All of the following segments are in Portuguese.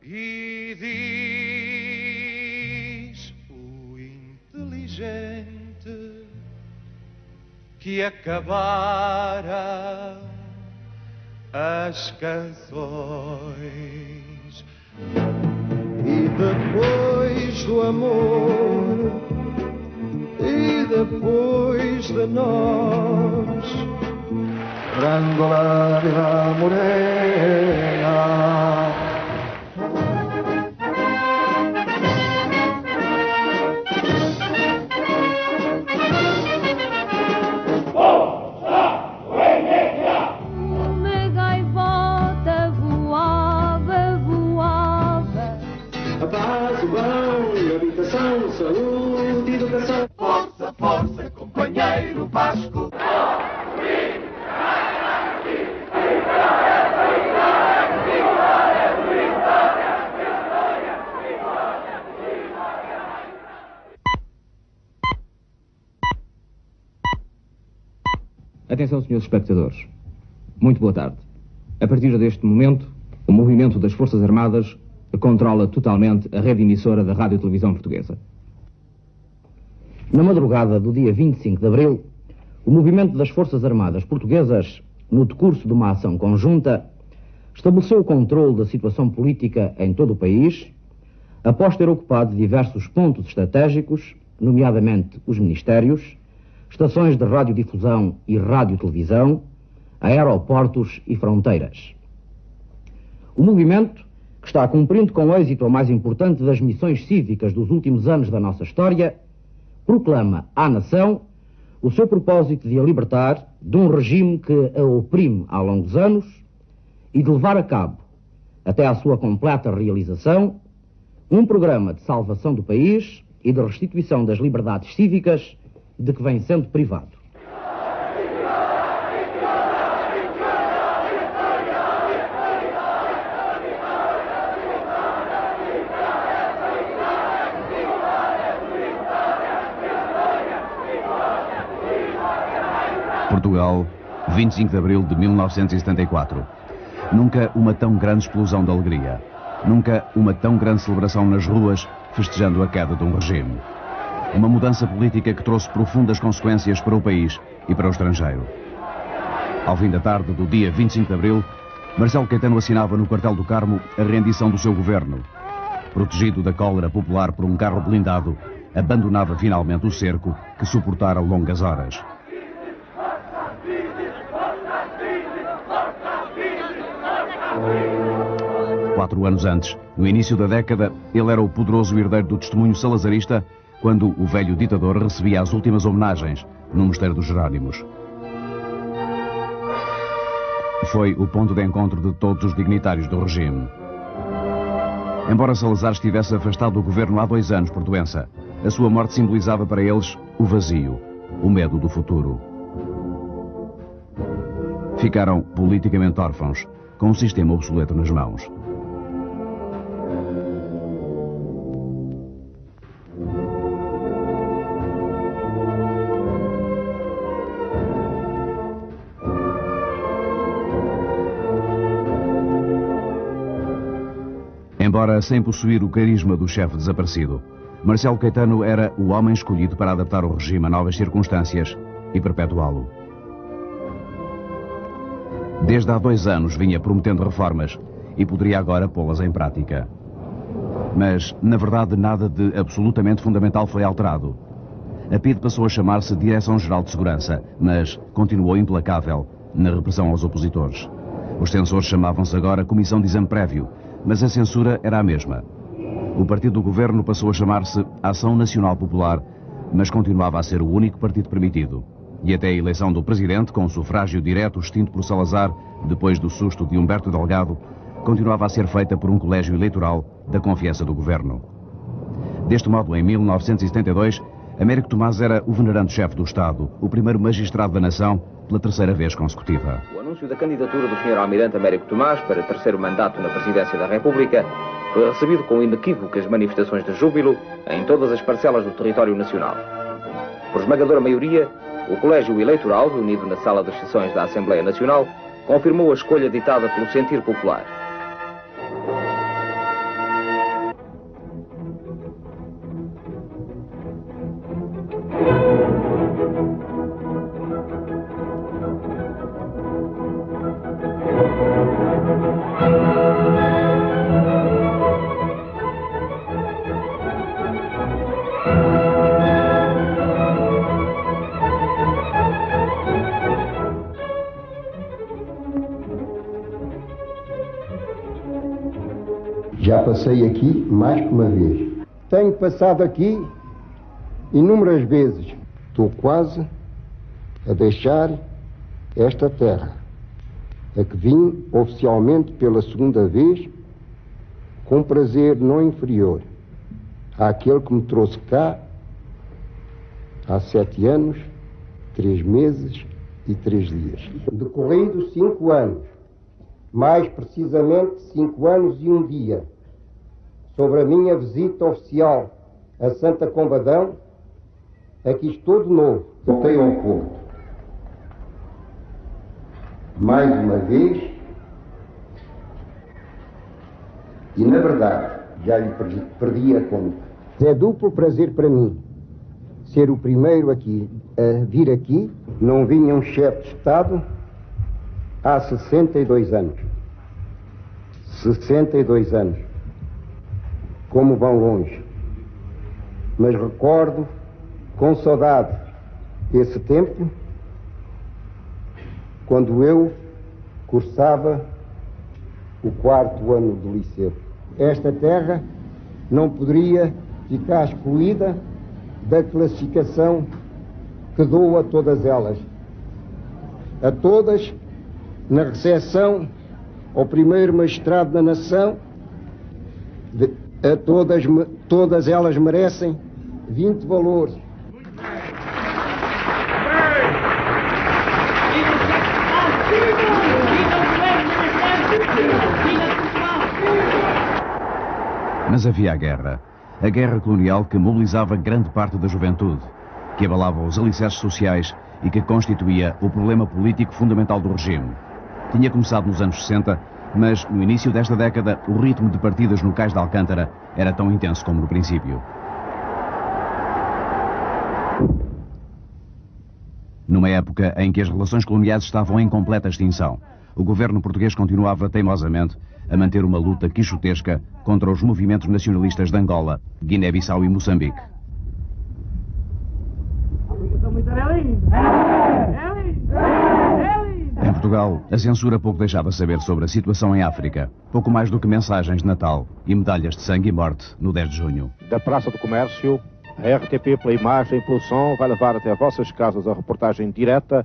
E diz o inteligente que acabara as canções. E depois do amor, e depois de nós, Grandola de la Morena. Uma gaivota voava, voava. A paz, o bem, a habitação, saúde e educação. Força, força, companheiro Vasco. Atenção, senhores espectadores. Muito boa tarde. A partir deste momento, o movimento das Forças Armadas controla totalmente a rede emissora da Rádio e Televisão Portuguesa. Na madrugada do dia 25 de abril, o movimento das Forças Armadas Portuguesas, no decurso de uma ação conjunta, estabeleceu o controle da situação política em todo o país, após ter ocupado diversos pontos estratégicos, nomeadamente os ministérios, estações de radiodifusão e radiotelevisão, aeroportos e fronteiras. O movimento, que está cumprindo com êxito a mais importante das missões cívicas dos últimos anos da nossa história, proclama à nação o seu propósito de a libertar de um regime que a oprime há longos anos e de levar a cabo, até à sua completa realização, um programa de salvação do país e de restituição das liberdades cívicas de que vem sendo privado. Portugal, 25 de abril de 1974. Nunca uma tão grande explosão de alegria. Nunca uma tão grande celebração nas ruas, festejando a queda de um regime. Uma mudança política que trouxe profundas consequências para o país e para o estrangeiro. Ao fim da tarde do dia 25 de abril, Marcelo Caetano assinava no quartel do Carmo a rendição do seu governo. Protegido da cólera popular por um carro blindado, abandonava finalmente o cerco que suportara longas horas. Quatro anos antes, no início da década, ele era o poderoso herdeiro do testemunho salazarista, quando o velho ditador recebia as últimas homenagens no Mosteiro dos Jerónimos. Foi o ponto de encontro de todos os dignitários do regime. Embora Salazar estivesse afastado do governo há 2 anos por doença, a sua morte simbolizava para eles o vazio, o medo do futuro. Ficaram politicamente órfãos, com um sistema obsoleto nas mãos. Embora sem possuir o carisma do chefe desaparecido, Marcelo Caetano era o homem escolhido para adaptar o regime a novas circunstâncias e perpetuá-lo. Desde há 2 anos vinha prometendo reformas e poderia agora pô-las em prática. Mas, na verdade, nada de absolutamente fundamental foi alterado. A PIDE passou a chamar-se Direção-Geral de Segurança, mas continuou implacável na repressão aos opositores. Os censores chamavam-se agora Comissão de Exame Prévio, mas a censura era a mesma. O partido do governo passou a chamar-se Ação Nacional Popular, mas continuava a ser o único partido permitido. E até a eleição do presidente, com sufrágio direto extinto por Salazar, depois do susto de Humberto Delgado, continuava a ser feita por um colégio eleitoral da confiança do governo. Deste modo, em 1972, Américo Tomás era o venerando-chefe do Estado, o primeiro magistrado da nação, pela 3ª vez consecutiva. O anúncio da candidatura do Sr. Almirante Américo Tomás para 3º mandato na Presidência da República foi recebido com inequívocas manifestações de júbilo em todas as parcelas do território nacional. Por esmagadora maioria, o Colégio Eleitoral, reunido na Sala das Sessões da Assembleia Nacional, confirmou a escolha ditada pelo sentir popular. Já passei aqui mais que uma vez. Tenho passado aqui inúmeras vezes. Estou quase a deixar esta terra, a que vim oficialmente pela segunda vez, com prazer não inferior àquele que me trouxe cá há 7 anos, 3 meses e 3 dias. Decorridos 5 anos, mais precisamente 5 anos e 1 dia, sobre a minha visita oficial a Santa Combadão, aqui estou de novo, voltei ao Porto. Mais uma vez, e na verdade já lhe perdi a conta. É duplo prazer para mim ser o primeiro aqui a vir aqui. Não vinha um chefe de Estado há 62 anos. 62 anos. Como vão longe. Mas recordo com saudade esse tempo, quando eu cursava o 4º ano do liceu. Esta terra não poderia ficar excluída da classificação que dou a todas elas. A todas, na recepção ao primeiro magistrado da nação, todas elas merecem 20 valores. Mas havia a guerra colonial que mobilizava grande parte da juventude, que abalava os alicerces sociais e que constituía o problema político fundamental do regime. Tinha começado nos anos 60, mas no início desta década o ritmo de partidas no Cais de Alcântara era tão intenso como no princípio. Numa época em que as relações coloniais estavam em completa extinção, o governo português continuava teimosamente a manter uma luta quixotesca contra os movimentos nacionalistas de Angola, Guiné-Bissau e Moçambique. Em Portugal, a censura pouco deixava saber sobre a situação em África, pouco mais do que mensagens de Natal e medalhas de sangue e morte no 10 de junho. Da Praça do Comércio, a RTP, pela imagem e pelo som, vai levar até vossas casas a reportagem direta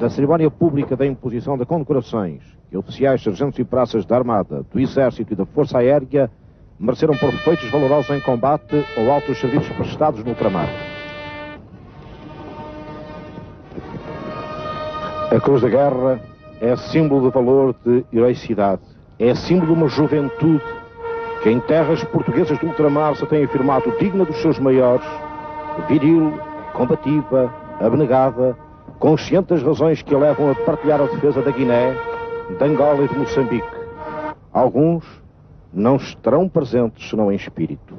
da cerimónia pública da imposição de condecorações que oficiais, sargentos e praças da Armada, do Exército e da Força Aérea mereceram por feitos valorosos em combate ou altos serviços prestados no ultramar. A Cruz da Guerra é símbolo de valor de heroicidade, é símbolo de uma juventude que em terras portuguesas do ultramar se tem afirmado digna dos seus maiores, viril, combativa, abnegada, consciente das razões que a levam a partilhar a defesa da Guiné, de Angola e de Moçambique. Alguns não estarão presentes senão em espírito.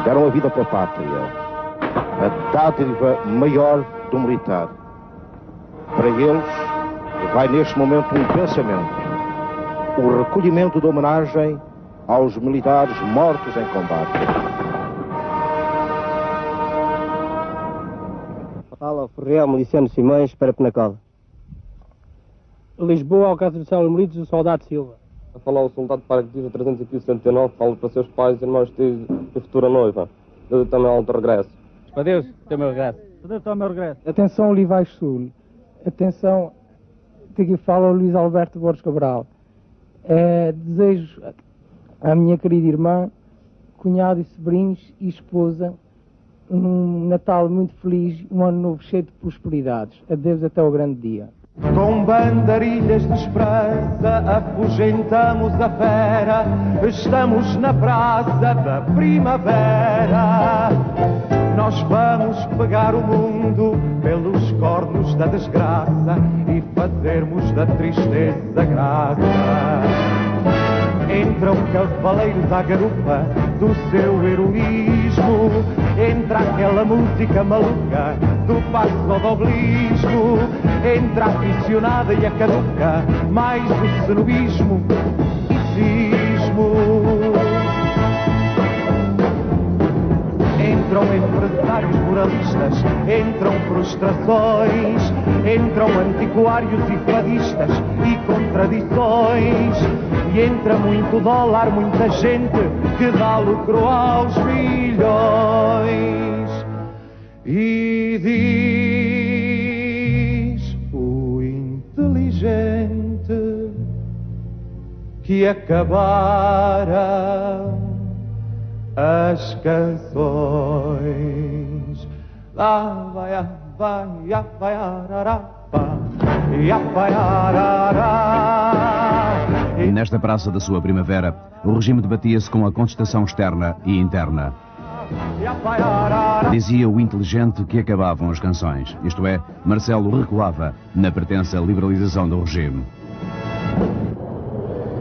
Deram a vida pela pátria, a dádiva maior do militar. Para eles vai neste momento um pensamento, o recolhimento de homenagem aos militares mortos em combate. Fala Ferreira Miliciano Simões para Penacola. Lisboa, Alcácer de São Militos, o Soldado Silva. A falar o soldado paraquedista 369, falo para seus pais, irmãos e futura noiva. Deus também ao de regresso. Adeus, até o meu regresso. Adeus, até o meu regresso. Atenção, Olivais Sul. Atenção, que aqui fala o Luís Alberto Borges Cabral. Desejo à minha querida irmã, cunhado e sobrinhos e esposa um Natal muito feliz, um ano novo cheio de prosperidades. Adeus até o grande dia. Com bandarilhas de esperança afugentamos a fera, estamos na praça da primavera. Nós vamos pegar o mundo pelos cornos da desgraça e fazermos da tristeza graça. Entra um cavaleiro da garupa do seu heroísmo, entra aquela música maluca do passo-doblismo, entra a aficionada e a caduca, mais o cenobismo e cismo. Entra um empresário empresários moralistas, entram frustrações, entram antiquários e fadistas e contradições, e entra muito dólar, muita gente que dá lucro aos milhões. E diz o inteligente que acabaram as canções. Lá vai a vai a vai ararapa, e a vai arará. E nesta praça da sua primavera, o regime debatia-se com a contestação externa e interna. Dizia o inteligente que acabavam as canções, isto é, Marcelo recuava na pretensa liberalização do regime.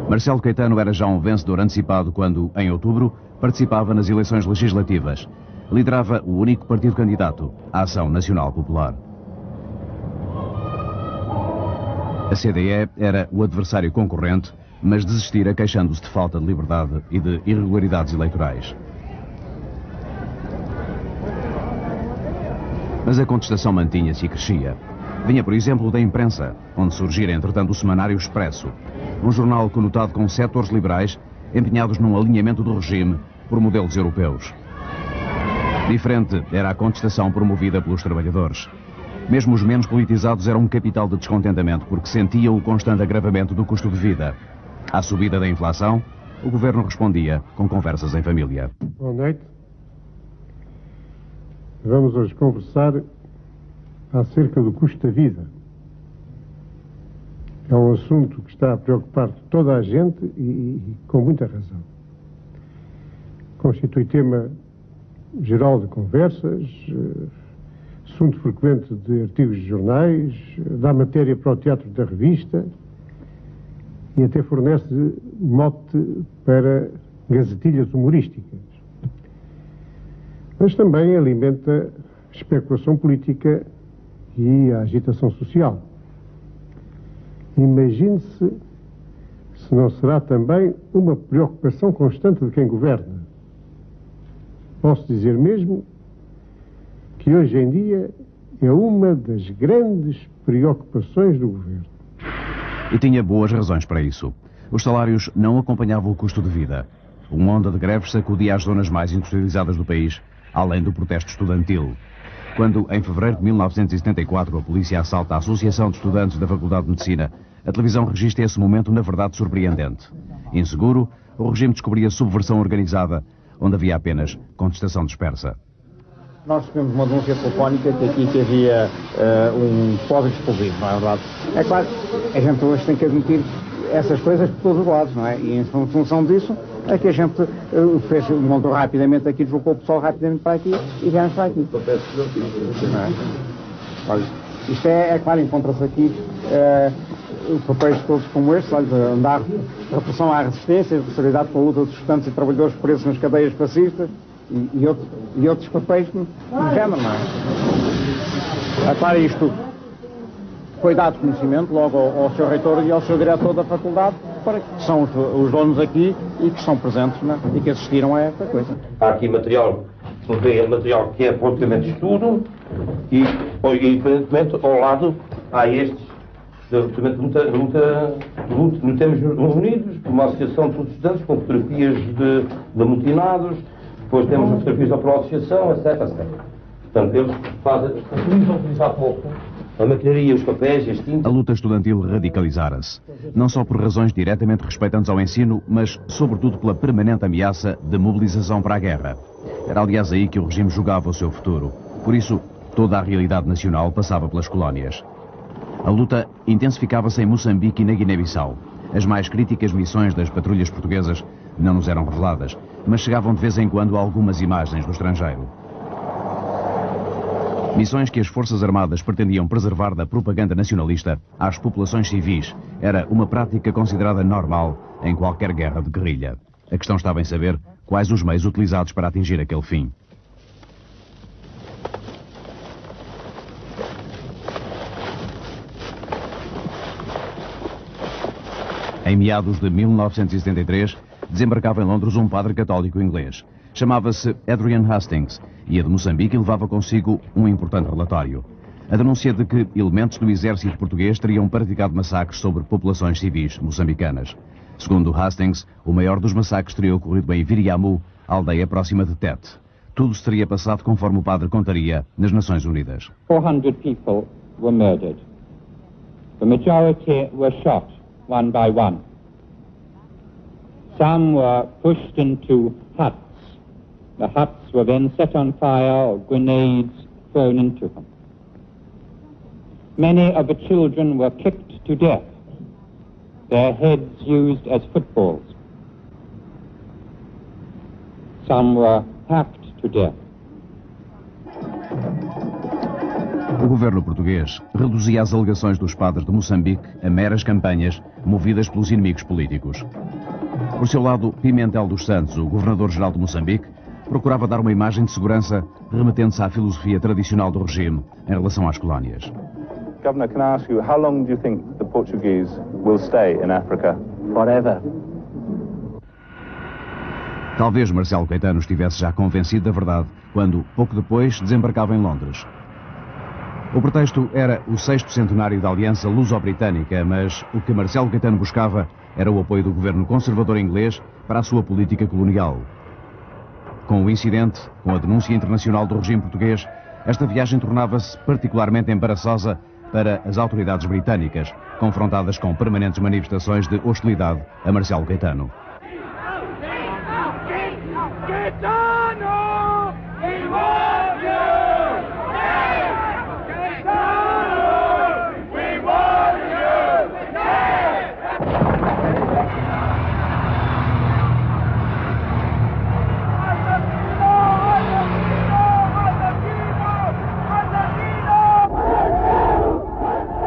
Marcelo Caetano era já um vencedor antecipado quando, em outubro, participava nas eleições legislativas. Liderava o único partido candidato, a Ação Nacional Popular. A CDE era o adversário concorrente, mas desistira queixando-se de falta de liberdade e de irregularidades eleitorais. Mas a contestação mantinha-se e crescia. Vinha, por exemplo, da imprensa, onde surgira, entretanto, o Semanário Expresso, um jornal conotado com setores liberais empenhados num alinhamento do regime por modelos europeus. Diferente era a contestação promovida pelos trabalhadores. Mesmo os menos politizados eram um capital de descontentamento porque sentiam o constante agravamento do custo de vida. À subida da inflação, o governo respondia com conversas em família. Boa noite. Vamos hoje conversar acerca do custo da vida. É um assunto que está a preocupar toda a gente e com muita razão. Constitui tema geral de conversas, assunto frequente de artigos de jornais, dá matéria para o teatro da revista e até fornece mote para gazetilhas humorísticas. Mas também alimenta especulação política e a agitação social. Imagine-se se não será também uma preocupação constante de quem governa. Posso dizer mesmo que hoje em dia é uma das grandes preocupações do governo. E tinha boas razões para isso. Os salários não acompanhavam o custo de vida. Uma onda de greves sacudia as zonas mais industrializadas do país, além do protesto estudantil. Quando, em fevereiro de 1974, a polícia assalta a Associação de Estudantes da Faculdade de Medicina, a televisão registra esse momento, na verdade, surpreendente. Inseguro, o regime descobria subversão organizada, onde havia apenas contestação dispersa. Nós recebemos uma denúncia telefónica que havia um pobre explosivo, não é verdade? É claro, a gente hoje tem que admitir essas coisas por todos os lados, não é? E em função disso, é que a gente montou rapidamente aqui, deslocou o pessoal rapidamente para aqui e viemos para aqui. Não é? Olha, isto é claro, encontra-se aqui papéis todos como este, olha, andar repressão à resistência, responsabilidade pela luta dos estudantes e trabalhadores presos nas cadeias fascistas e outros papéis do género, não é? É claro, isto foi dado conhecimento logo ao seu reitor e ao seu diretor da faculdade, que são os donos aqui e que estão presentes, né, e que assistiram a esta coisa. Há aqui material que é praticamente estudo e independentemente ao lado há estes, não temos reunidos por uma associação de todos os estudantes com fotografias de amotinados, depois temos as fotografias da própria associação, etc. Portanto, eles utilizam pouco a maquinaria, os papéis, as tintas. A luta estudantil radicalizara-se, não só por razões diretamente respeitantes ao ensino, mas sobretudo pela permanente ameaça de mobilização para a guerra. Era aliás aí que o regime jogava o seu futuro. Por isso, toda a realidade nacional passava pelas colónias. A luta intensificava-se em Moçambique e na Guiné-Bissau. As mais críticas missões das patrulhas portuguesas não nos eram reveladas, mas chegavam de vez em quando algumas imagens do estrangeiro. Missões que as Forças Armadas pretendiam preservar da propaganda nacionalista às populações civis. Era uma prática considerada normal em qualquer guerra de guerrilha. A questão estava em saber quais os meios utilizados para atingir aquele fim. Em meados de 1973, desembarcava em Londres um padre católico inglês. Chamava-se Adrian Hastings e a de Moçambique levava consigo um importante relatório. A denúncia de que elementos do exército português teriam praticado massacres sobre populações civis moçambicanas. Segundo Hastings, o maior dos massacres teria ocorrido em Viriamu, aldeia próxima de Tete. Tudo se teria passado conforme o padre contaria nas Nações Unidas. 400 people were murdered. The majority were shot one by one. Some were pushed into huts. The huts were then set on fire or grenades thrown into them. Many of the children were kicked to death, their heads used as footballs. Some were hacked to death. O governo português reduzia as alegações dos padres de Moçambique a meras campanhas movidas pelos inimigos políticos. Por seu lado, Pimentel dos Santos, o governador-geral de Moçambique, procurava dar uma imagem de segurança remetendo-se à filosofia tradicional do regime em relação às colónias. Governor, can I ask you, how long do you think the Portuguese will stay in Africa? Forever. Talvez Marcelo Caetano estivesse já convencido da verdade quando, pouco depois, desembarcava em Londres. O pretexto era o 6º centenário da Aliança Luso-Britânica, mas o que Marcelo Caetano buscava era o apoio do governo conservador inglês para a sua política colonial. Com o incidente, com a denúncia internacional do regime português, esta viagem tornava-se particularmente embaraçosa para as autoridades britânicas, confrontadas com permanentes manifestações de hostilidade a Marcelo Caetano.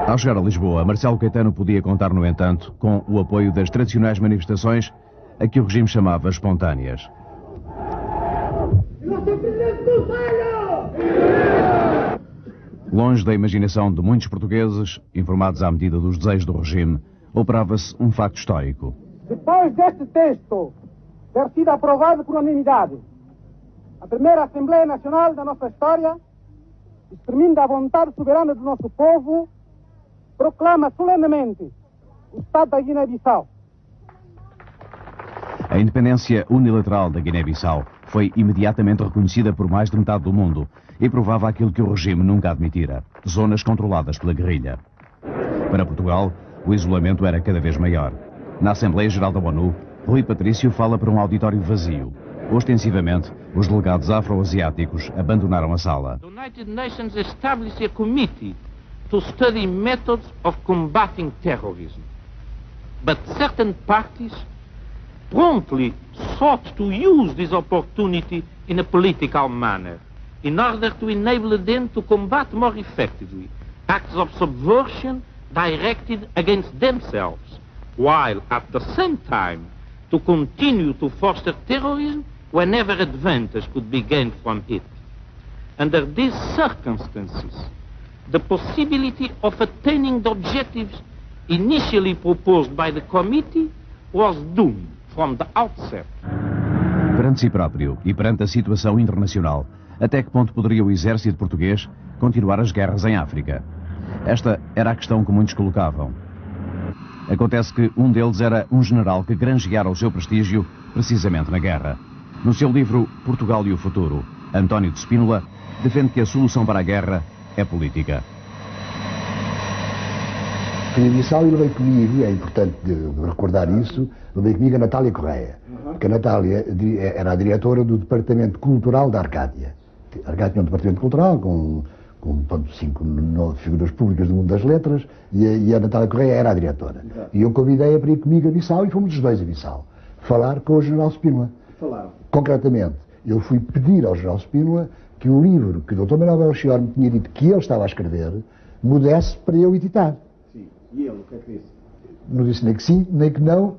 Ao chegar a Lisboa, Marcelo Caetano podia contar, no entanto, com o apoio das tradicionais manifestações a que o regime chamava espontâneas. Longe da imaginação de muitos portugueses, informados à medida dos desejos do regime, operava-se um facto histórico. Depois deste texto ter sido aprovado por unanimidade, a primeira Assembleia Nacional da nossa história, exprimindo a vontade soberana do nosso povo, proclama solenemente o Estado da Guiné-Bissau. A independência unilateral da Guiné-Bissau foi imediatamente reconhecida por mais de metade do mundo e provava aquilo que o regime nunca admitira: zonas controladas pela guerrilha. Para Portugal, o isolamento era cada vez maior. Na Assembleia Geral da ONU, Rui Patrício fala para um auditório vazio. Ostensivamente, os delegados afro-asiáticos abandonaram a sala. The United Nations established a committee to study methods of combating terrorism. But certain parties promptly sought to use this opportunity in a political manner in order to enable them to combat more effectively acts of subversion directed against themselves, while at the same time to continue to foster terrorism whenever advantage could be gained from it. Under these circumstances, the possibility of attaining the objectives initially proposed by the committee was doomed from the outset. Perante si próprio e perante a situação internacional, até que ponto poderia o exército português continuar as guerras em África? Esta era a questão que muitos colocavam. Acontece que um deles era um general que granjeara o seu prestígio precisamente na guerra. No seu livro Portugal e o Futuro, António de Spínola defende que a solução para a guerra é política. Guiné-Bissau, eu levei comigo, é importante recordar isso, levei comigo a Natália Correia, que a Natália era a diretora do Departamento Cultural da Arcádia. A Arcádia tinha um departamento cultural com 9 figuras públicas do mundo das letras e a Natália Correia era a diretora. E eu convidei-a para ir comigo a Bissau e fomos os dois a Bissau falar com o general Spínola. Concretamente, eu fui pedir ao general Spínola que o livro que o Dr. Manuel Belchior me tinha dito que ele estava a escrever me desse para eu editar. Sim. E ele, o que é que disse? Não disse nem que sim, nem que não,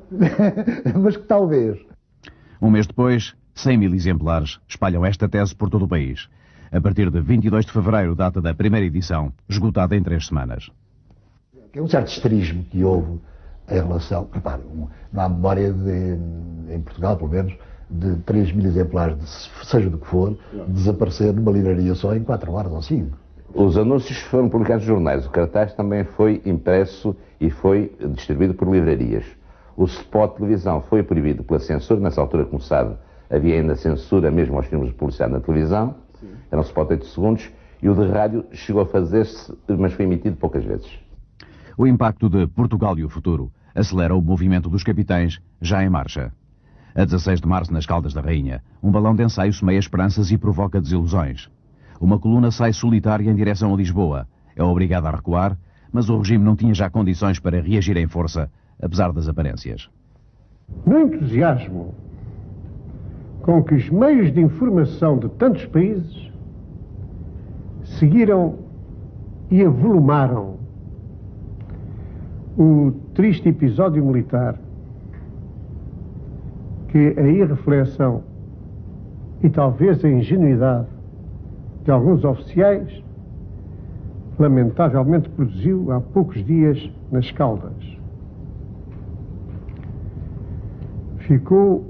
mas que talvez. Um mês depois, 100.000 exemplares espalham esta tese por todo o país. A partir de 22 de fevereiro, data da primeira edição, esgotada em 3 semanas. É um certo histerismo que houve em relação... Repare, não há memória em Portugal, pelo menos, de 3.000 exemplares, seja do que for, desaparecer numa livraria só em 4 horas ou 5. Os anúncios foram publicados nos jornais, o cartaz também foi impresso e foi distribuído por livrarias. O spot de televisão foi proibido pela censura, nessa altura, como sabe, havia ainda censura mesmo aos filmes de publicidade na televisão, era um spot de 8 segundos, e o de rádio chegou a fazer-se, mas foi emitido poucas vezes. O impacto de Portugal e o futuro acelera o movimento dos capitães, já em marcha. A 16 de março, nas Caldas da Rainha, um balão de ensaio semeia esperanças e provoca desilusões. Uma coluna sai solitária em direção a Lisboa. É obrigada a recuar, mas o regime não tinha já condições para reagir em força, apesar das aparências. No entusiasmo com que os meios de informação de tantos países seguiram e avolumaram o triste episódio militar, que a irreflexão e talvez a ingenuidade de alguns oficiais lamentavelmente produziu há poucos dias nas Caldas. Ficou,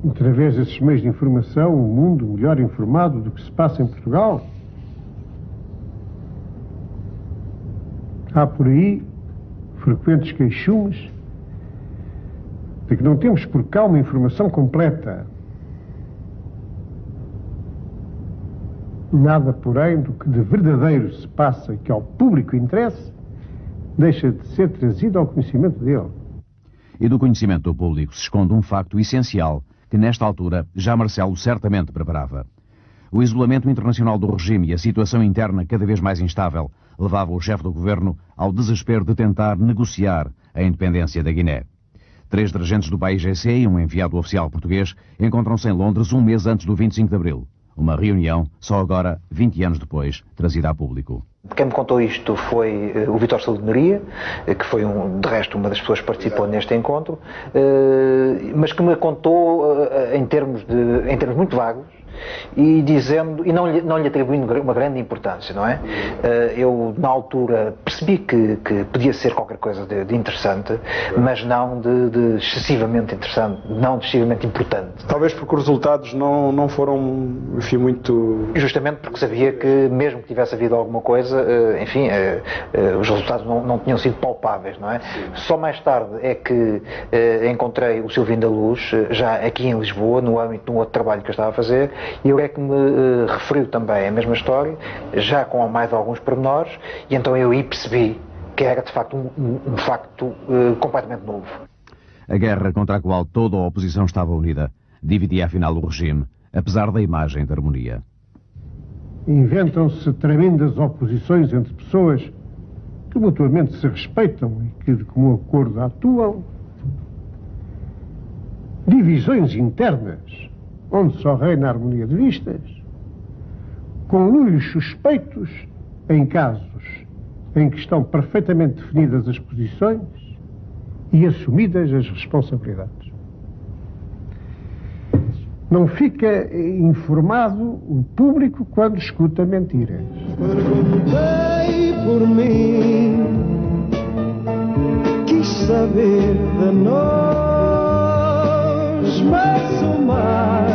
através desses meios de informação, um mundo melhor informado do que se passa em Portugal? Há por aí frequentes queixumes de que não temos por cá uma informação completa. Nada, porém, do que de verdadeiro se passa e que ao público interessa, deixa de ser trazido ao conhecimento dele. E do conhecimento do público se esconde um facto essencial que, nesta altura, já Marcelo certamente preparava. O isolamento internacional do regime e a situação interna cada vez mais instável levava o chefe do governo ao desespero de tentar negociar a independência da Guiné. 3 dirigentes do PAIGC e um enviado oficial português encontram-se em Londres um mês antes do 25 de abril. Uma reunião, só agora, 20 anos depois, trazida a público. Quem me contou isto foi o Vítor Saúde-Neria, que foi, de resto, uma das pessoas que participou neste encontro, mas que me contou em termos muito vagos, e dizendo, e não lhe atribuindo uma grande importância, não é? Eu, na altura, percebi que podia ser qualquer coisa de interessante, mas não de excessivamente interessante, não de excessivamente importante. Talvez porque os resultados não foram, enfim, muito... Justamente porque sabia que, mesmo que tivesse havido alguma coisa, enfim, os resultados não tinham sido palpáveis, não é? Só mais tarde é que encontrei o Silvino da Luz, já aqui em Lisboa, no âmbito de um outro trabalho que eu estava a fazer, e ele é que me referiu também a mesma história, já com mais alguns pormenores, e então eu aí percebi que era de facto um facto completamente novo. A guerra contra a qual toda a oposição estava unida dividia afinal o regime, apesar da imagem de harmonia. Inventam-se tremendas oposições entre pessoas que mutuamente se respeitam e que de comum acordo atuam. Divisões internas, onde só reina a harmonia de vistas, conluios suspeitos em casos em que estão perfeitamente definidas as posições e assumidas as responsabilidades. Não fica informado o público quando escuta mentiras. Perguntei por mim, quis saber de nós, mas o mar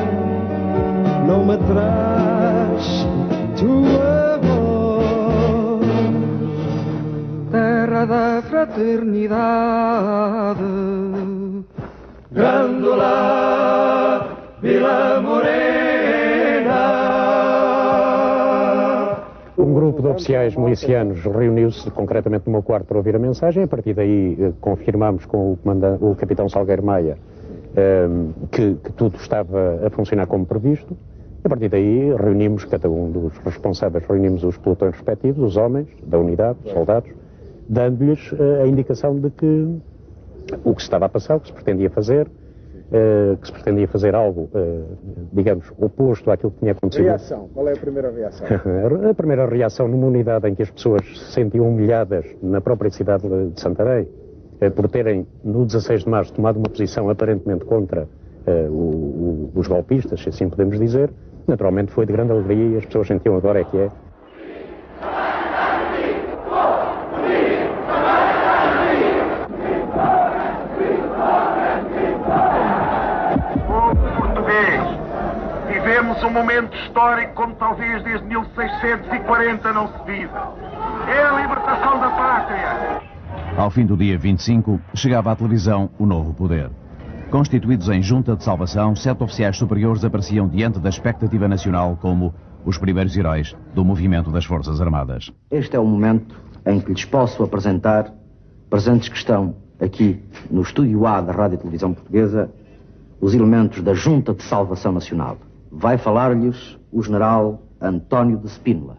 não me traz tua voz. Terra da fraternidade, Grândola, Vila Morena. Um grupo de oficiais milicianos reuniu-se concretamente no meu quarto para ouvir a mensagem. A partir daí confirmámos com o capitão Salgueiro Maia que tudo estava a funcionar como previsto. A partir daí reunimos, cada um dos responsáveis, reunimos os pelotões respectivos, os homens da unidade, os soldados, dando-lhes a indicação de que o que se estava a passar, o que se pretendia fazer, algo, digamos, oposto àquilo que tinha acontecido. Reação. Qual é a primeira reação? A primeira reação numa unidade em que as pessoas se sentiam humilhadas na própria cidade de Santarém, por terem, no 16 de março, tomado uma posição aparentemente contra os golpistas, se assim podemos dizer, naturalmente foi de grande alegria e as pessoas sentiam agora é que é. Vivemos um momento histórico como talvez desde 1640 não se viva. É a libertação da pátria. Ao fim do dia 25, chegava à televisão o novo poder. Constituídos em junta de salvação, 7 oficiais superiores apareciam diante da expectativa nacional como os primeiros heróis do movimento das Forças Armadas. Este é o momento em que lhes posso apresentar, presentes que estão aqui no Estúdio A da Rádio e Televisão Portuguesa, os elementos da Junta de Salvação Nacional. Vai falar-lhes o general António de Spínola.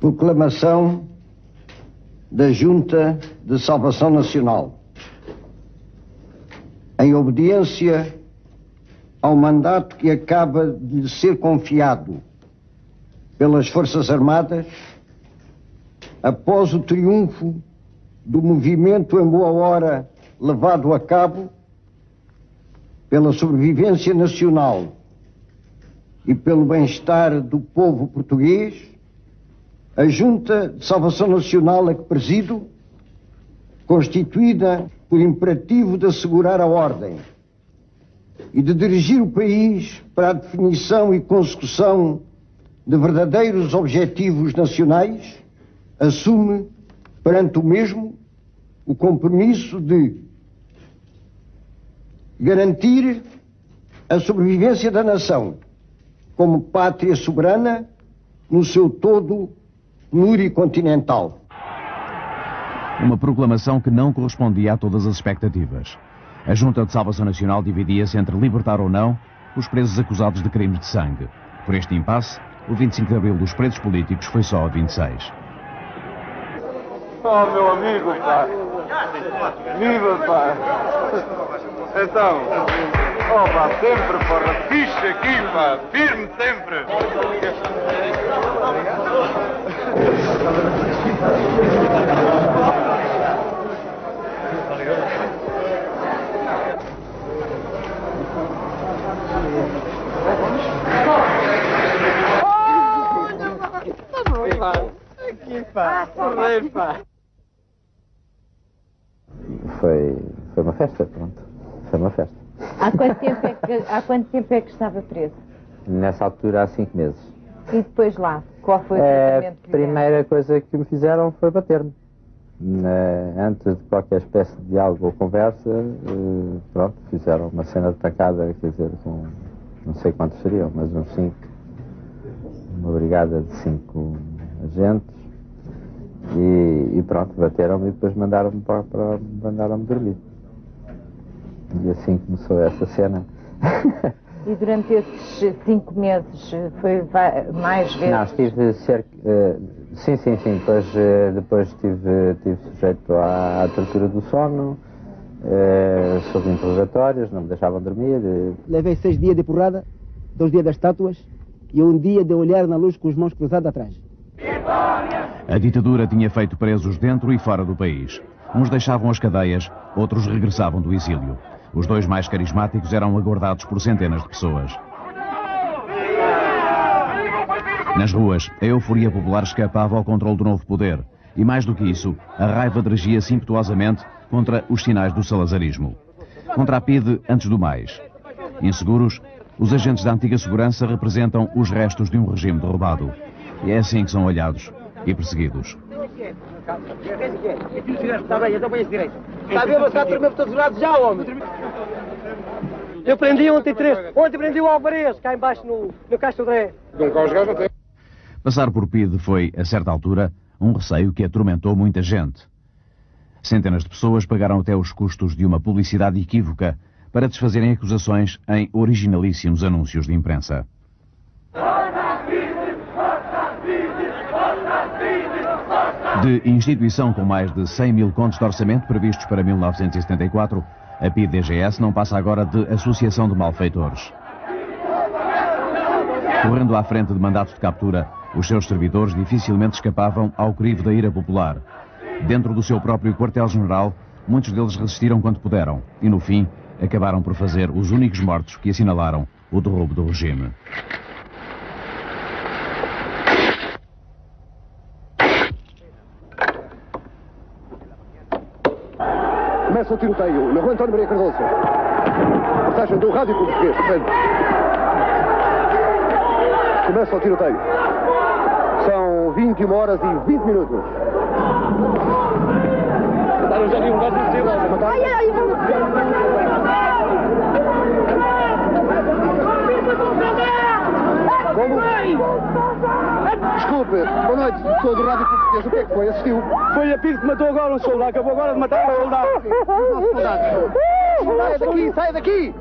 Proclamação da Junta de Salvação Nacional. Em obediência ao mandato que acaba de lhe ser confiado pelas Forças Armadas, após o triunfo do movimento em boa hora levado a cabo pela sobrevivência nacional e pelo bem-estar do povo português, a Junta de Salvação Nacional a que presido, constituída por imperativo de assegurar a ordem e de dirigir o país para a definição e consecução de verdadeiros objetivos nacionais, assume perante o mesmo o compromisso de garantir a sobrevivência da nação como pátria soberana no seu todo pluricontinental. Uma proclamação que não correspondia a todas as expectativas. A Junta de Salvação Nacional dividia-se entre libertar ou não os presos acusados de crimes de sangue. Por este impasse, o 25 de abril dos presos políticos foi só a 26. Oh, meu amigo, pá. Viva, pá. Então, oh, pá, sempre, porra, fixe aqui, pá. Firme sempre. Aqui, pá. Correr, pá. Foi uma festa, pronto. Foi uma festa. Há quanto tempo é que estava preso? Nessa altura, há 5 meses. E depois lá? Qual foi o tratamento que A primeira coisa que me fizeram foi bater-me. Antes de qualquer espécie de diálogo ou conversa, pronto, fizeram uma cena de tacada, quer dizer, com não sei quantos seriam, mas uns 5. Uma brigada de 5 agentes. E pronto, bateram-me e depois mandaram-me mandaram-me dormir. E assim começou essa cena. E durante esses 5 meses foi mais vezes? Não, estive cerca... sim. Depois estive sujeito à tortura do sono, sob interrogatórios, não me deixavam dormir. Levei 6 dias de porrada, 2 dias das estátuas e 1 dia de olhar na luz com as mãos cruzadas atrás. A ditadura tinha feito presos dentro e fora do país. Uns deixavam as cadeias, outros regressavam do exílio. Os 2 mais carismáticos eram aguardados por centenas de pessoas. Nas ruas, a euforia popular escapava ao controle do novo poder. E mais do que isso, a raiva dirigia-se impetuosamente contra os sinais do salazarismo. Contra a PIDE, antes do mais. Inseguros, os agentes da antiga segurança representam os restos de um regime derrubado. E é assim que são olhados e perseguidos. Está bem, então põe esse direito. Está bem, você está a tremer por todos os lados já, homem. Eu prendi ontem 3. Ontem prendi o Alvarez, cá embaixo no Castro Dré. Passar por PIDE foi, a certa altura, um receio que atormentou muita gente. Centenas de pessoas pagaram até os custos de uma publicidade equívoca para desfazerem acusações em originalíssimos anúncios de imprensa. De instituição com mais de 100 mil contos de orçamento previstos para 1974, a PIDE-DGS não passa agora de associação de malfeitores. Correndo à frente de mandatos de captura, os seus servidores dificilmente escapavam ao crivo da ira popular. Dentro do seu próprio quartel-general, muitos deles resistiram quanto puderam e, no fim, acabaram por fazer os únicos mortos que assinalaram o derrubo do regime. Começa o tiroteio na rua António Maria Cardoso. Passagem do Rádio Português, portanto. Começa o tiroteio. São 21 horas e 20 minutos. Eu já vi um gajo descer lá. Ai, ai, como? Desculpe, boa noite, sou do Rádio Português. O que é que foi? Assistiu? Foi a Pires que matou agora um soldado, acabou agora de matar um soldado. Saia daqui, saia daqui!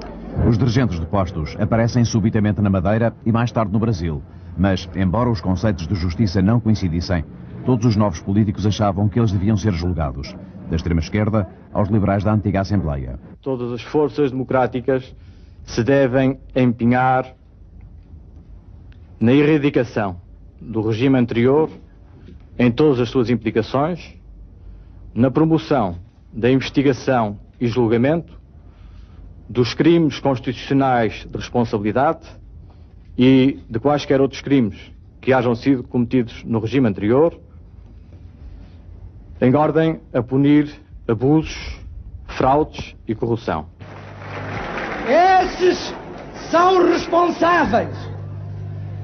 Os dirigentes de postos aparecem subitamente na Madeira e mais tarde no Brasil. Mas, embora os conceitos de justiça não coincidissem, todos os novos políticos achavam que eles deviam ser julgados, da extrema-esquerda aos liberais da antiga Assembleia. Todas as forças democráticas se devem empenhar na erradicação do regime anterior em todas as suas implicações, na promoção da investigação e julgamento dos crimes constitucionais de responsabilidade e de quaisquer outros crimes que hajam sido cometidos no regime anterior, em ordem a punir abusos, fraudes e corrupção. Esses são responsáveis.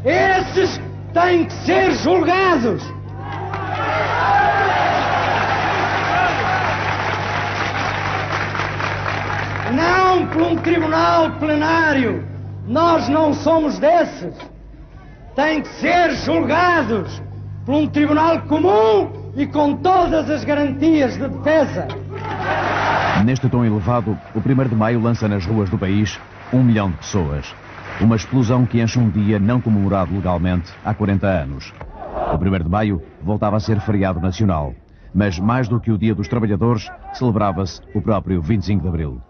Esses têm que ser julgados. Não por um tribunal plenário. Nós não somos desses. Têm que ser julgados por um tribunal comum e com todas as garantias de defesa. Neste tom elevado, o 1º de maio lança nas ruas do país 1 milhão de pessoas. Uma explosão que enche um dia não comemorado legalmente há 40 anos. O 1º de maio voltava a ser feriado nacional. Mas mais do que o Dia dos Trabalhadores, celebrava-se o próprio 25 de Abril.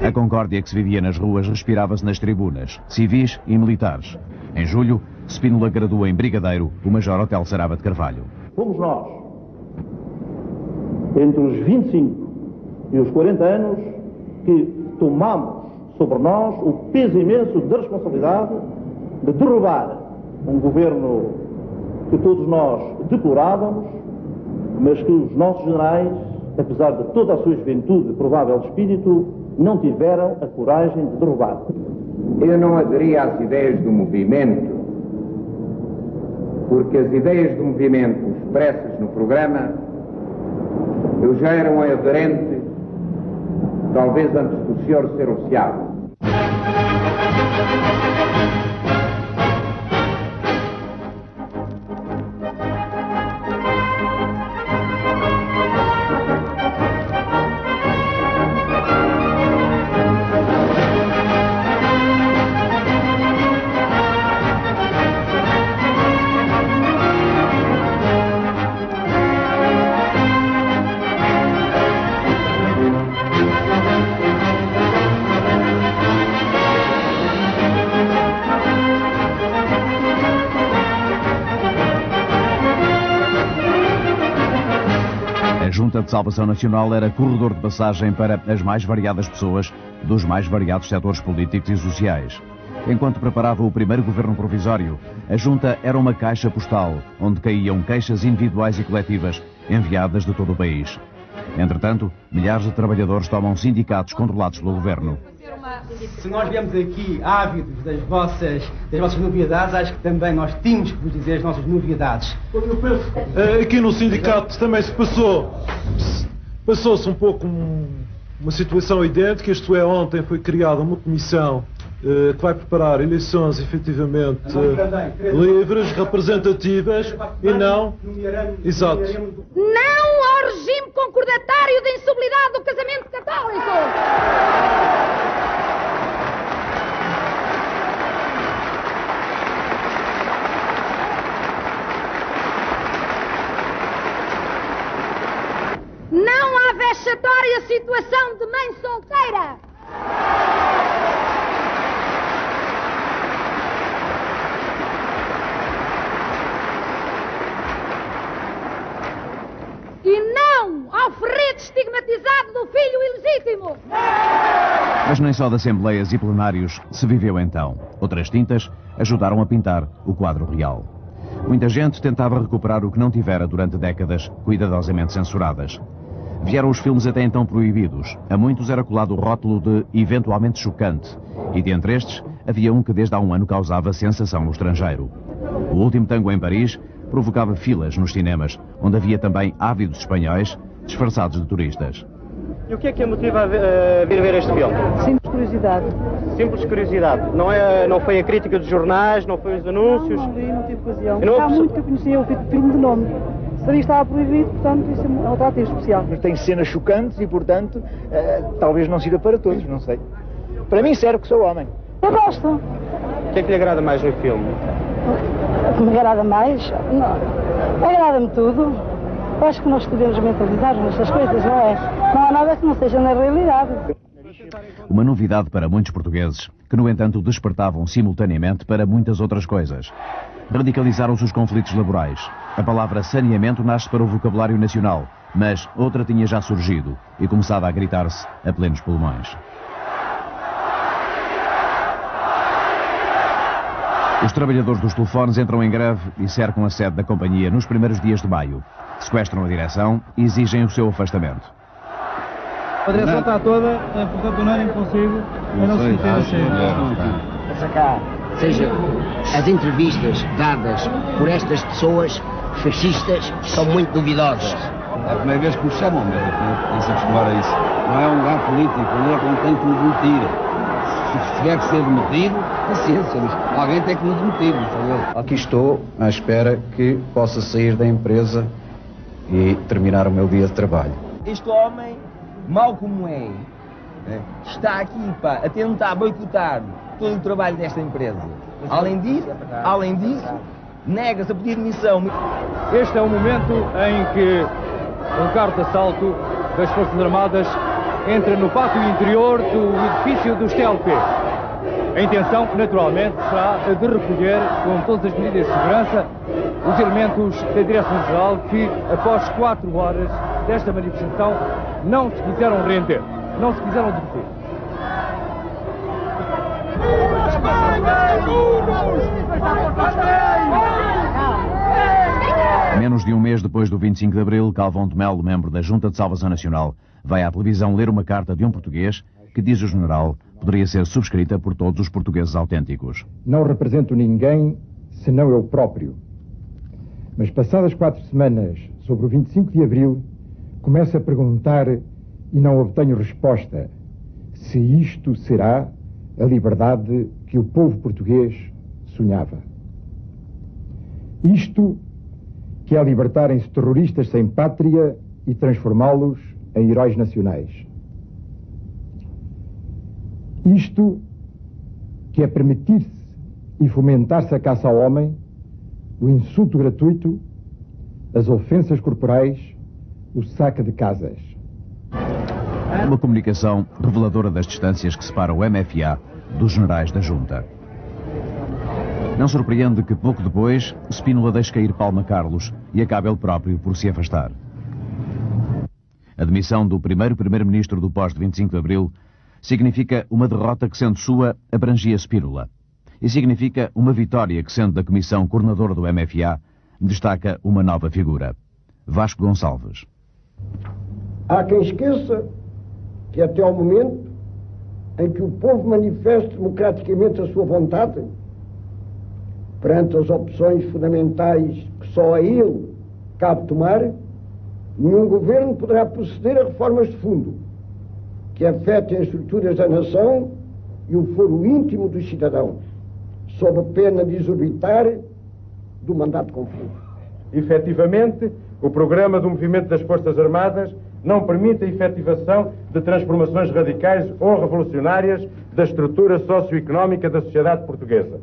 A concórdia que se vivia nas ruas respirava-se nas tribunas, civis e militares. Em julho, Spínola gradua em brigadeiro o Major Otelo Sarava de Carvalho. Fomos nós, entre os 25 e os 40 anos, que tomamos sobre nós o peso imenso da responsabilidade de derrubar um governo que todos nós deplorávamos, mas que os nossos generais, apesar de toda a sua juventude e provável espírito, não tiveram a coragem de derrubar. Eu não aderi às ideias do movimento, porque as ideias do movimento expressas no programa, eu já era um aderente, talvez antes do senhor ser oficial. A Junta de Salvação Nacional era corredor de passagem para as mais variadas pessoas dos mais variados setores políticos e sociais. Enquanto preparava o primeiro governo provisório, a Junta era uma caixa postal onde caíam queixas individuais e coletivas enviadas de todo o país. Entretanto, milhares de trabalhadores tomam sindicatos controlados pelo governo. Se nós viemos aqui ávidos das vossas novidades, acho que também nós tínhamos que vos dizer as nossas novidades. Eu penso, aqui no sindicato também se passou-se um pouco uma situação idêntica, isto é, ontem foi criada uma comissão que vai preparar eleições efetivamente livres, representativas e não... Exato. Não ao regime concordatário de insublimidade do casamento católico! Não à vexatória situação de mãe solteira! E não ao ferrete estigmatizado do filho ilegítimo! Mas nem só de assembleias e plenários se viveu então. Outras tintas ajudaram a pintar o quadro real. Muita gente tentava recuperar o que não tivera durante décadas cuidadosamente censuradas. Vieram os filmes até então proibidos. A muitos era colado o rótulo de eventualmente chocante. E dentre estes, havia um que desde há um ano causava sensação no estrangeiro. O Último Tango em Paris provocava filas nos cinemas, onde havia também ávidos espanhóis disfarçados de turistas. E o que é que a motiva a vir ver este filme? Simples curiosidade. Simples curiosidade. Não foi a crítica dos jornais, não foi os anúncios? Não tive ocasião. Não Há muito que eu conhecia o filme de nome. Sabia que estava proibido, portanto, isso é um atrativo especial. Tem cenas chocantes e, portanto, talvez não sirva para todos, não sei. Para mim serve que sou homem. Eu gosto. O que é que lhe agrada mais no filme? O que me agrada mais? Agrada-me tudo. Eu acho que nós podemos mentalizar-nos nestas coisas, não é? Não há nada que não seja na realidade. Uma novidade para muitos portugueses, que no entanto despertavam simultaneamente para muitas outras coisas. Radicalizaram-se os conflitos laborais. A palavra saneamento nasce para o vocabulário nacional, mas outra tinha já surgido e começava a gritar-se a plenos pulmões. Os trabalhadores dos telefones entram em greve e cercam a sede da companhia nos primeiros dias de maio. Sequestram a direção e exigem o seu afastamento. A direção está toda, portanto, unânime consigo. Eu não se meter a ser. Seja, as entrevistas dadas por estas pessoas fascistas são muito duvidosas. É a primeira vez que me chamam, mas não se acostumar a isso. Não é um lugar político, não é que não tem que me demitir. Se tiver que ser demitido, paciência, mas alguém tem que me demitir, por favor. Aqui estou à espera que possa sair da empresa e terminar o meu dia de trabalho. Este homem, mau como é, está aqui a tentar boicotar todo o trabalho desta empresa. Além disso, nega-se a pedir demissão. Este é o momento em que um carro de assalto das Forças Armadas entra no pátio interior do edifício do TLP. A intenção, naturalmente, será a de recolher, com todas as medidas de segurança, os elementos da Direção-Geral que, após 4 horas desta manifestação, não se quiseram render, não se quiseram deter. Menos de um mês depois do 25 de Abril, Calvão de Melo, membro da Junta de Salvação Nacional, vai à televisão ler uma carta de um português que, diz o general, poderia ser subscrita por todos os portugueses autênticos. Não represento ninguém senão eu próprio. Mas passadas 4 semanas sobre o 25 de Abril, começo a perguntar e não obtenho resposta se isto será a liberdade que o povo português sonhava. Isto que é libertarem-se terroristas sem pátria e transformá-los em heróis nacionais. Isto que é permitir-se e fomentar-se a caça ao homem, o insulto gratuito, as ofensas corporais, o saque de casas. Uma comunicação reveladora das distâncias que separam o MFA dos generais da Junta. Não surpreende que pouco depois Spínola deixe cair Palma Carlos e acabe ele próprio por se afastar. A demissão do primeiro-primeiro-ministro do pós-25 de Abril significa uma derrota que, sendo sua, abrangia Spínola. E significa uma vitória que, sendo da comissão coordenadora do MFA, destaca uma nova figura. Vasco Gonçalves. Há quem esqueça que até ao momento em que o povo manifeste democraticamente a sua vontade, perante as opções fundamentais que só a ele cabe tomar, nenhum governo poderá proceder a reformas de fundo que afetem as estruturas da nação e o foro íntimo dos cidadãos, sob a pena de exorbitar do mandato confuso. Efetivamente, o programa do movimento das Forças Armadas não permite a efetivação de transformações radicais ou revolucionárias da estrutura socioeconómica da sociedade portuguesa.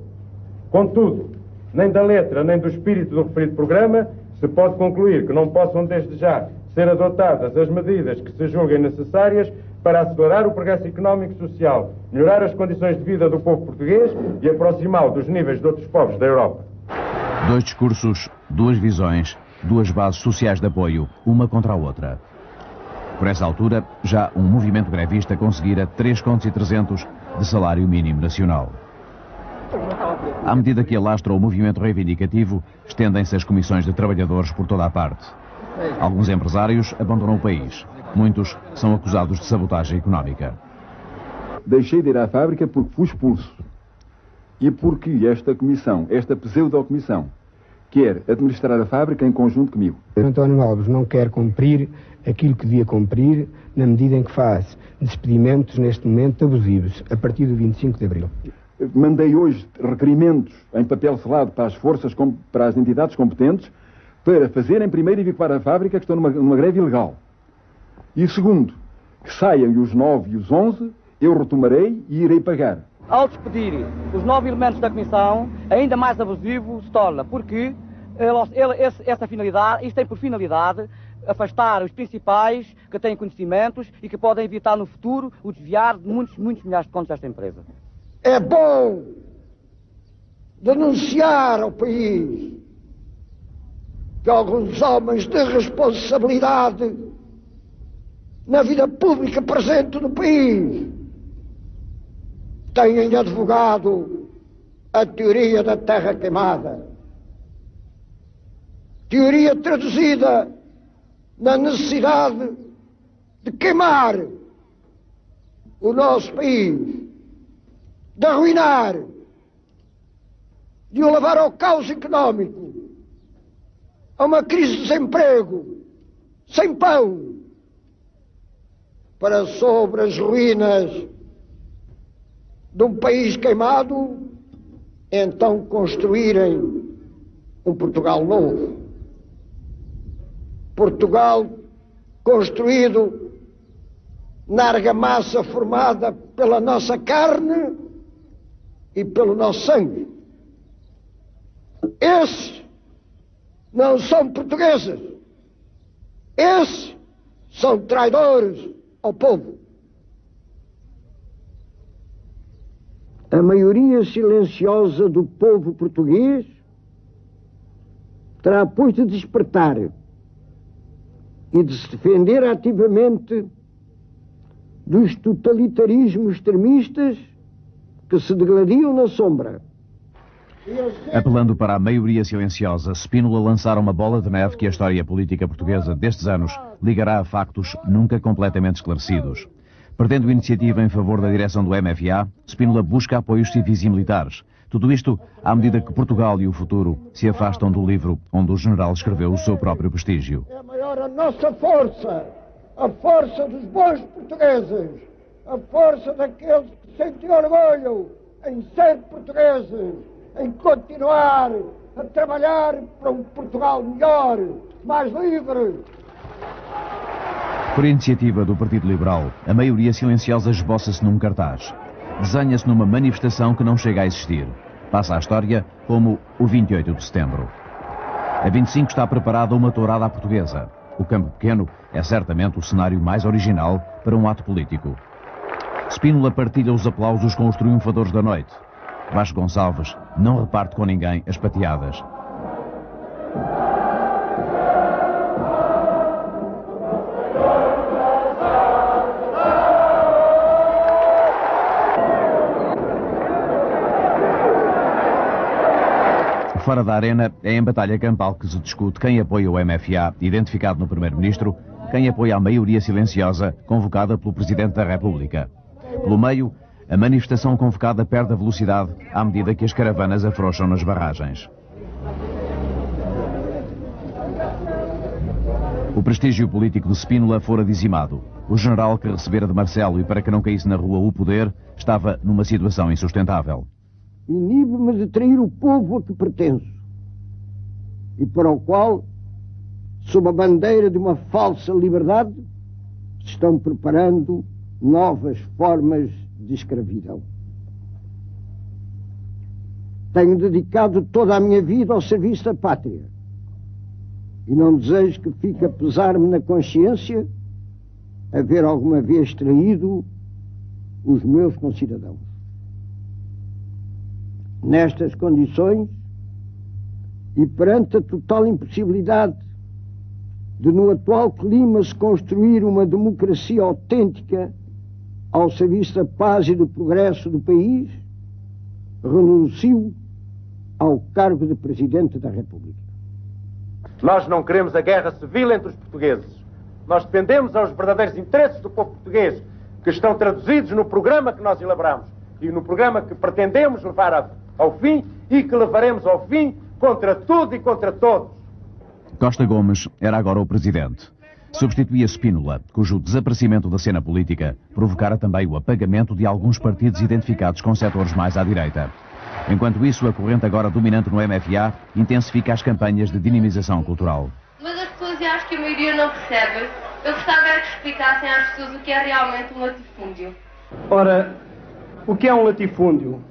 Contudo, nem da letra nem do espírito do referido programa se pode concluir que não possam desde já ser adotadas as medidas que se julguem necessárias para acelerar o progresso económico e social, melhorar as condições de vida do povo português e aproximá-lo dos níveis de outros povos da Europa. 2 discursos, 2 visões, 2 bases sociais de apoio, uma contra a outra. Por essa altura, já um movimento grevista conseguira 3,3 contos de salário mínimo nacional. À medida que alastra o movimento reivindicativo, estendem-se as comissões de trabalhadores por toda a parte. Alguns empresários abandonam o país. Muitos são acusados de sabotagem económica. Deixei de ir à fábrica porque fui expulso. E porque esta comissão, esta pseudo-comissão, quer administrar a fábrica em conjunto comigo. António Alves não quer cumprir aquilo que devia cumprir na medida em que faz despedimentos neste momento abusivos, a partir do 25 de Abril. Mandei hoje requerimentos em papel selado para as forças, para as entidades competentes, para fazerem primeiro evacuar a fábrica, que estão numa greve ilegal. E segundo, que saiam os 9 e os 11, eu retomarei e irei pagar. Ao despedir os 9 elementos da Comissão, ainda mais abusivo se torna, porque isto tem por finalidade afastar os principais que têm conhecimentos e que podem evitar no futuro o desviar de muitos milhares de contos desta empresa. É bom denunciar ao país que alguns homens de responsabilidade na vida pública presente no país têm advogado a teoria da terra queimada. Teoria traduzida na necessidade de queimar o nosso país, de arruinar, de o levar ao caos económico, a uma crise de desemprego, sem pão, para sobre as ruínas de um país queimado, então construírem um Portugal novo. Portugal construído na argamassa formada pela nossa carne e pelo nosso sangue. Esses não são portugueses. Esses são traidores ao povo. A maioria silenciosa do povo português terá, pois, de despertar e de se defender ativamente dos totalitarismos extremistas que se degladiam na sombra. Apelando para a maioria silenciosa, Spínola lançara uma bola de neve que a história política portuguesa destes anos ligará a factos nunca completamente esclarecidos. Perdendo iniciativa em favor da direção do MFA, Spínola busca apoios civis e militares. Tudo isto à medida que Portugal e o futuro se afastam do livro onde o general escreveu o seu próprio prestígio. É maior a nossa força, a força dos bons portugueses, a força daqueles que sentem orgulho em ser portugueses, em continuar a trabalhar para um Portugal melhor, mais livre. Por iniciativa do Partido Liberal, a maioria silenciosa esboça-se num cartaz. Desenha-se numa manifestação que não chega a existir. Passa à história como o 28 de setembro. A 25 está preparada uma tourada à portuguesa. O Campo Pequeno é certamente o cenário mais original para um ato político. Spínola partilha os aplausos com os triunfadores da noite. Vasco Gonçalves não reparte com ninguém as pateadas. Fora da arena, é em batalha campal que se discute quem apoia o MFA, identificado no Primeiro-Ministro, quem apoia a maioria silenciosa, convocada pelo Presidente da República. Pelo meio, a manifestação convocada perde a velocidade à medida que as caravanas afrouxam nas barragens. O prestígio político de Spínola fora dizimado. O general que recebera de Marcelo e para que não caísse na rua o poder, estava numa situação insustentável. Inibe-me de trair o povo a que pertenço e para o qual, sob a bandeira de uma falsa liberdade, se estão preparando novas formas de escravidão. Tenho dedicado toda a minha vida ao serviço da pátria e não desejo que fique a pesar-me na consciência haver alguma vez traído os meus concidadãos. Nestas condições e perante a total impossibilidade de no atual clima se construir uma democracia autêntica ao serviço da paz e do progresso do país, renuncio ao cargo de Presidente da República. Nós não queremos a guerra civil entre os portugueses. nós defendemos os verdadeiros interesses do povo português, que estão traduzidos no programa que nós elaboramos e no programa que pretendemos levar ao fim e que levaremos ao fim contra tudo e contra todos. Costa Gomes era agora o presidente. Substituía Spínola, cujo desaparecimento da cena política provocara também o apagamento de alguns partidos identificados com setores mais à direita. Enquanto isso, a corrente agora dominante no MFA intensifica as campanhas de dinamização cultural. Mas as pessoas, eu acho que a maioria não percebe. Eu gostava era que explicassem às pessoas o que é realmente um latifúndio. Ora, o que é um latifúndio?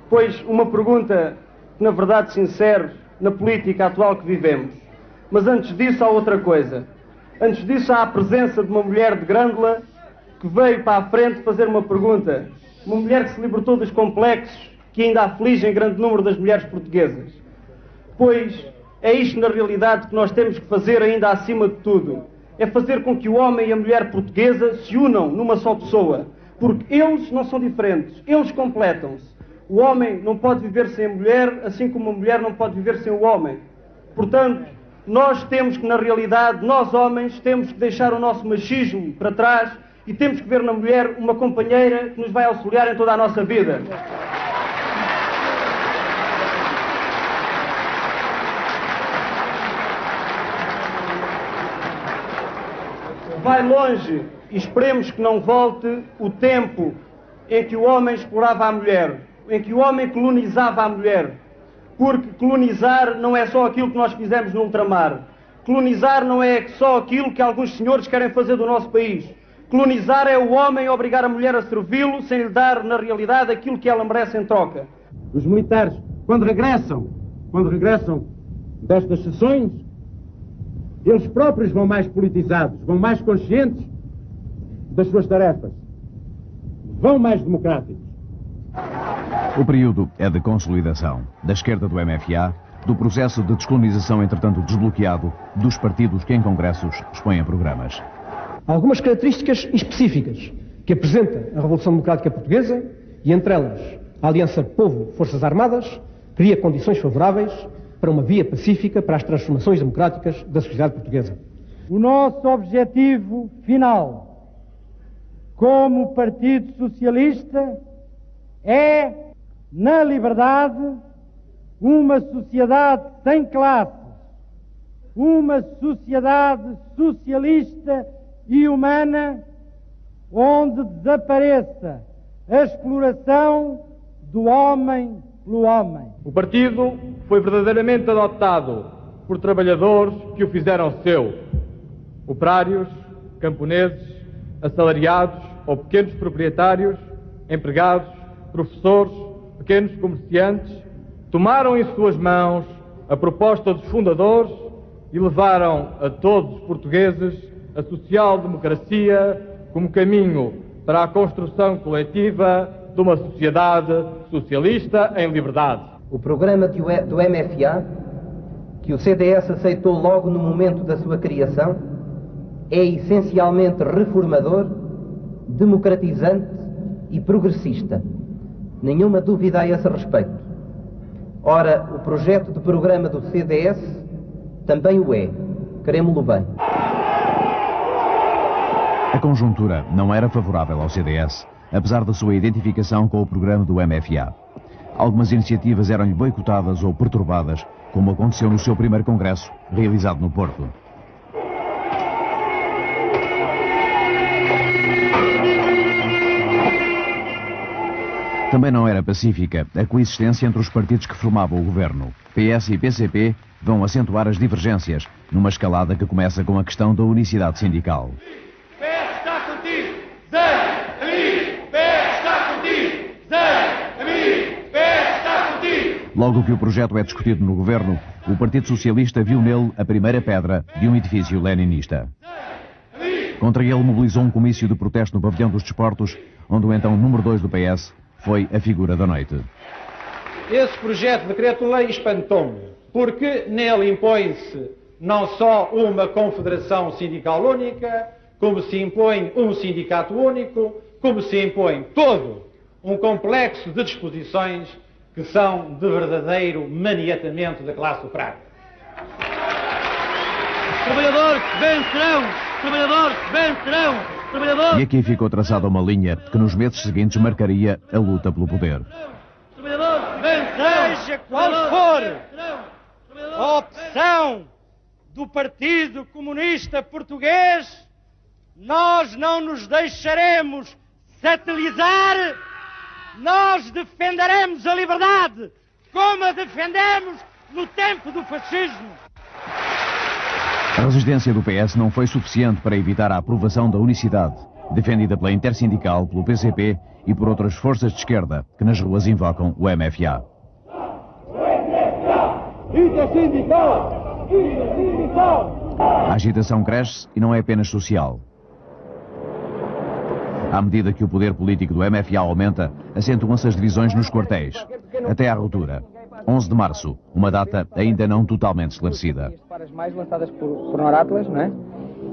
Pois uma pergunta que na verdade se insere na política atual que vivemos. Mas antes disso há outra coisa. Antes disso há a presença de uma mulher de Grândola que veio para a frente fazer uma pergunta. Uma mulher que se libertou dos complexos que ainda afligem grande número das mulheres portuguesas. Pois é isto na realidade que nós temos que fazer ainda acima de tudo. É fazer com que o homem e a mulher portuguesa se unam numa só pessoa. Porque eles não são diferentes, eles completam-se. O homem não pode viver sem a mulher, assim como a mulher não pode viver sem o homem. Portanto, nós temos que, na realidade, nós homens, temos que deixar o nosso machismo para trás e temos que ver na mulher uma companheira que nos vai auxiliar em toda a nossa vida. Vai longe e esperemos que não volte o tempo em que o homem explorava a mulher, em que o homem colonizava a mulher. Porque colonizar não é só aquilo que nós fizemos no ultramar. Colonizar não é só aquilo que alguns senhores querem fazer do nosso país. Colonizar é o homem obrigar a mulher a servi-lo sem lhe dar, na realidade, aquilo que ela merece em troca. Os militares, quando regressam destas sessões, eles próprios vão mais politizados, vão mais conscientes das suas tarefas, vão mais democráticos. O período é de consolidação da esquerda do MFA, do processo de descolonização entretanto desbloqueado, dos partidos que em congressos expõem programas. Algumas características específicas que apresenta a Revolução Democrática Portuguesa e entre elas a Aliança Povo-Forças Armadas cria condições favoráveis para uma via pacífica para as transformações democráticas da sociedade portuguesa. O nosso objetivo final, como Partido Socialista, é, na liberdade, uma sociedade sem classes, uma sociedade socialista e humana, onde desapareça a exploração do homem pelo homem. O partido foi verdadeiramente adotado por trabalhadores que o fizeram seu. Operários, camponeses, assalariados ou pequenos proprietários, empregados, professores, pequenos comerciantes, tomaram em suas mãos a proposta dos fundadores e levaram a todos os portugueses a social-democracia como caminho para a construção coletiva de uma sociedade socialista em liberdade. O programa do MFA, que o CDS aceitou logo no momento da sua criação, é essencialmente reformador, democratizante e progressista. Nenhuma dúvida a esse respeito. Ora, o projeto de programa do CDS também o é. Queremos-lo bem. A conjuntura não era favorável ao CDS, apesar da sua identificação com o programa do MFA. Algumas iniciativas eram-lhe boicotadas ou perturbadas, como aconteceu no seu primeiro congresso, realizado no Porto. Também não era pacífica a coexistência entre os partidos que formavam o governo. PS e PCP vão acentuar as divergências, numa escalada que começa com a questão da unicidade sindical. Logo que o projeto é discutido no governo, o Partido Socialista viu nele a primeira pedra de um edifício leninista. Contra ele mobilizou um comício de protesto no Pavilhão dos Desportos, onde o então número 2 do PS foi a figura da noite. Esse projeto de decreto-lei espantou-me, porque nele impõe-se não só uma confederação sindical única, como se impõe um sindicato único, como se impõe todo um complexo de disposições que são de verdadeiro maniatamento da classe operária. Os trabalhadores vencerão! trabalhadores vencerão! Trabalhadores! E aqui ficou traçada uma linha que nos meses seguintes marcaria a luta pelo poder. Trabalhadores vencerão! Seja qual for a opção do Partido Comunista Português, nós não nos deixaremos satelizar, nós defenderemos a liberdade, como a defendemos no tempo do fascismo. A resistência do PS não foi suficiente para evitar a aprovação da unicidade, defendida pela Intersindical, pelo PCP e por outras forças de esquerda, que nas ruas invocam o MFA. Intersindical! Intersindical! A agitação cresce e não é apenas social. À medida que o poder político do MFA aumenta, acentuam-se as divisões nos quartéis, até à ruptura. 11 de março, uma data ainda não totalmente esclarecida. As mais lançadas por Noratlas, não é?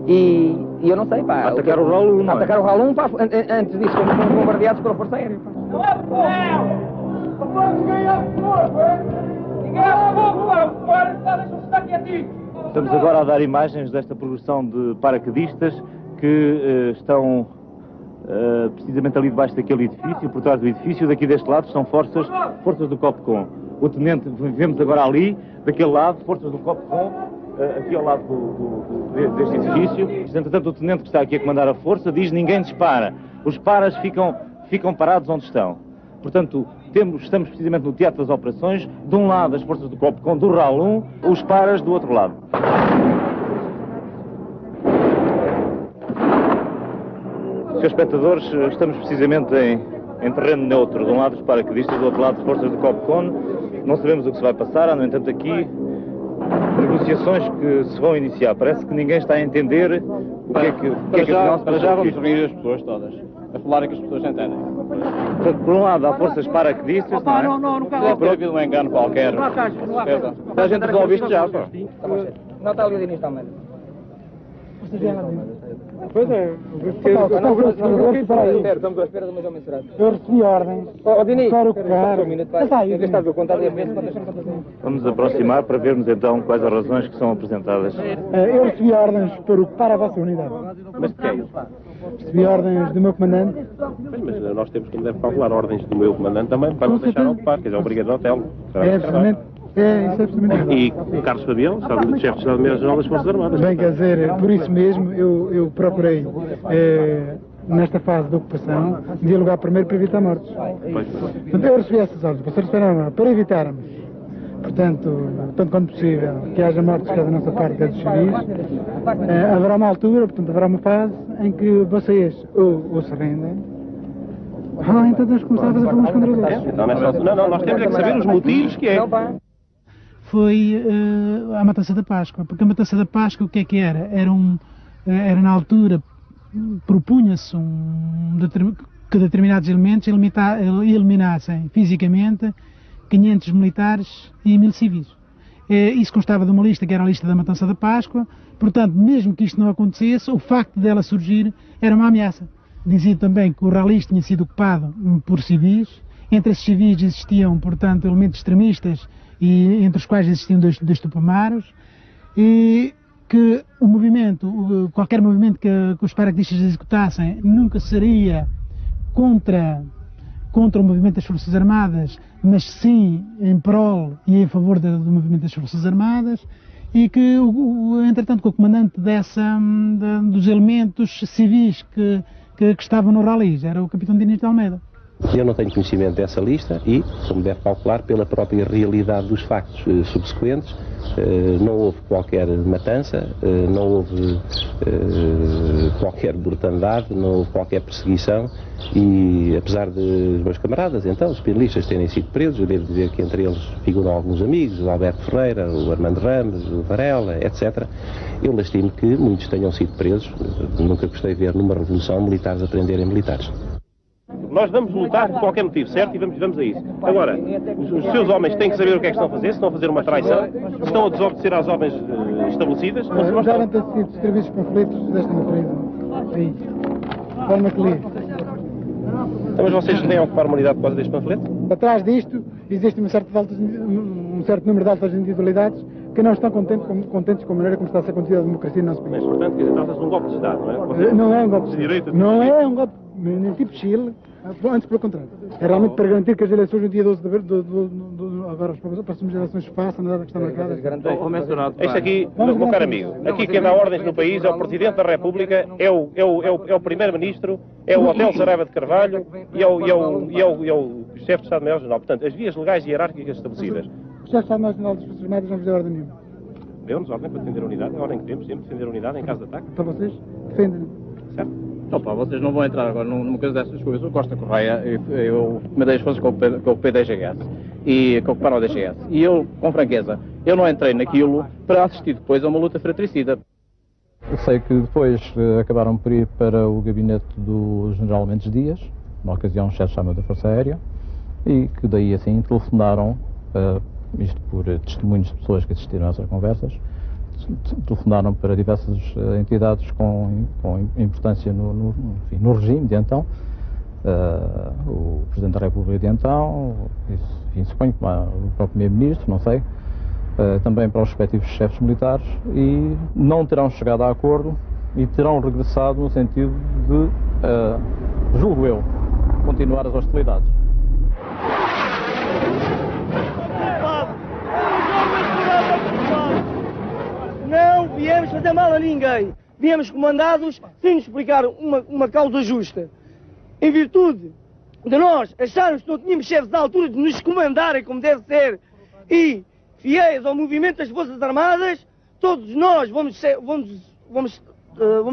E eu não sei, pá. Atacar o RAL 1, não é? Atacar o RAL 1, pá, antes disso fomos bombardeados pela Força Aérea. Não é fogo! Ninguém é fogo, é? Ninguém é fogo, é o fora, deixa-me estar quietinho. Estamos agora a dar imagens desta progressão de paraquedistas que estão precisamente ali debaixo daquele edifício, por trás do edifício. Daqui deste lado são forças do COPCOM. O tenente, vemos agora ali, daquele lado, forças do COPCOM, aqui ao lado deste edifício. Entretanto, o tenente que está aqui a comandar a força diz: ninguém dispara. Os paras ficam parados onde estão. Portanto, estamos precisamente no teatro das operações. De um lado as forças do COPCOM, do RAL 1, os paras do outro lado. Senhores espectadores, estamos precisamente em terreno neutro. De um lado os paraquedistas, do outro lado as forças do COPCON. Não sabemos o que se vai passar. Há, no entanto, aqui negociações que se vão iniciar. Parece que ninguém está a entender o que é que afinal se Para já vamos reunir as pessoas todas, a falarem que as pessoas entendem. Portanto, por um lado há forças paraquedistas, não é? Deve ter havido um engano qualquer. A gente resolve isto já, pá. Não está ali o Diniz também. Pois é, estamos à espera do Major Mensurado. eu recebi ordens para ocupar. Vamos aproximar para vermos então quais as razões que são apresentadas. Eu recebi ordens para ocupar a vossa unidade. Mas de quem? Recebi ordens do meu comandante. Mas nós temos, como deve calcular, ordens do meu comandante também para nos deixar ocupar, que é o Brigadeiro Hotel. É absolutamente. É, isso é absolutamente. E o Carlos Fabião, chefe de Estado-Maior-General das Forças Armadas. Bem, quer dizer, por isso mesmo eu procurei, nesta fase de ocupação, dialogar primeiro para evitar mortes. Portanto, eu recebi essas ordens para evitarmos, portanto, tanto quanto possível, que haja mortes quer da nossa parte, quer dos civis. Haverá uma altura, portanto, haverá uma fase em que vocês ou se rendem, então temos que começar a fazer algumas contra-ataques. Não, nós temos é que saber os motivos que é. Foi a Matança da Páscoa, porque a Matança da Páscoa o que é que era? Era na altura, propunha-se que determinados elementos eliminassem fisicamente 500 militares e 1000 civis. Isso constava de uma lista que era a lista da Matança da Páscoa, portanto, mesmo que isto não acontecesse, o facto dela surgir era uma ameaça. Dizia também que o Ralis tinha sido ocupado por civis, entre esses civis existiam, portanto, elementos extremistas, e entre os quais existiam dois tupamaros, e que o movimento, qualquer movimento que os paraquedistas executassem nunca seria contra o movimento das Forças Armadas, mas sim em prol e em favor do movimento das Forças Armadas, e que, entretanto, que o comandante dos elementos civis que estavam no Ralis era o capitão Diniz de Almeida. Eu não tenho conhecimento dessa lista e, como deve calcular, pela própria realidade dos factos subsequentes, não houve qualquer matança, não houve qualquer brutalidade, não houve qualquer perseguição e, apesar de os meus camaradas, então, os penalistas terem sido presos, eu devo dizer que entre eles figuram alguns amigos, o Alberto Ferreira, o Armando Ramos, o Varela, etc., eu lastimo que muitos tenham sido presos. Nunca gostei de ver numa revolução militares a prenderem militares. Nós vamos lutar por qualquer motivo, certo? E vamos a isso. Agora, os seus homens têm que saber o que é que estão a fazer, se estão a fazer uma traição, se estão a desobedecer às ordens estabelecidas. Devem ter sido serviços conflitos desta natureza. Sim. De forma que li. Então, mas vocês têm a ocupar uma unidade por causa deste panfleto? Atrás disto existe um certo número de altas individualidades que não estão contentes com a maneira como está a ser conduzida a democracia no nosso país. Mas, portanto, quer dizer, trata-se de um golpe de Estado, não é? Não é um golpe de direito Estado. Não é um golpe nem tipo Chile, antes pelo contrário. É realmente para garantir que as eleições no dia 12 de abril, agora as próximas eleições se façam, na data que está marcada. Isto aqui, meu caro amigo, aqui quem dá ordens no país é o Presidente da República, é o Primeiro-Ministro, é o Hotel Saraiva de Carvalho e é o Chefe de Estado-Maior-General. Portanto, as vias legais e hierárquicas estabelecidas. O Chefe de Estado-Maior-General das Forças Armadas não vos deu ordem nenhuma. Deu-nos ordem para defender a unidade, é a ordem que temos, sempre defender a unidade em caso de ataque. Então vocês defendem. Certo? Opa, vocês não vão entrar agora numa coisa dessas coisas. O Costa Correia, eu comandei as forças com o PDGS e que ocuparam o DGS. E eu, com franqueza, eu não entrei naquilo para assistir depois a uma luta fratricida. Eu sei que depois acabaram por ir para o gabinete do General Mendes Dias, na ocasião chefe-chama da Força Aérea, e que daí assim telefonaram, isto por testemunhos de pessoas que assistiram a essas conversas, telefonaram para diversas entidades com importância no regime de então, o Presidente da República de então, enfim, suponho que o próprio Primeiro-Ministro, não sei, também para os respectivos chefes militares, e não terão chegado a acordo e terão regressado no sentido de, julgo eu, continuar as hostilidades. Não viemos fazer mal a ninguém. Viemos comandados sem nos explicar uma causa justa. Em virtude de nós acharmos que não tínhamos chefes à altura de nos comandarem como deve ser e fiéis ao movimento das Forças Armadas, todos nós vamos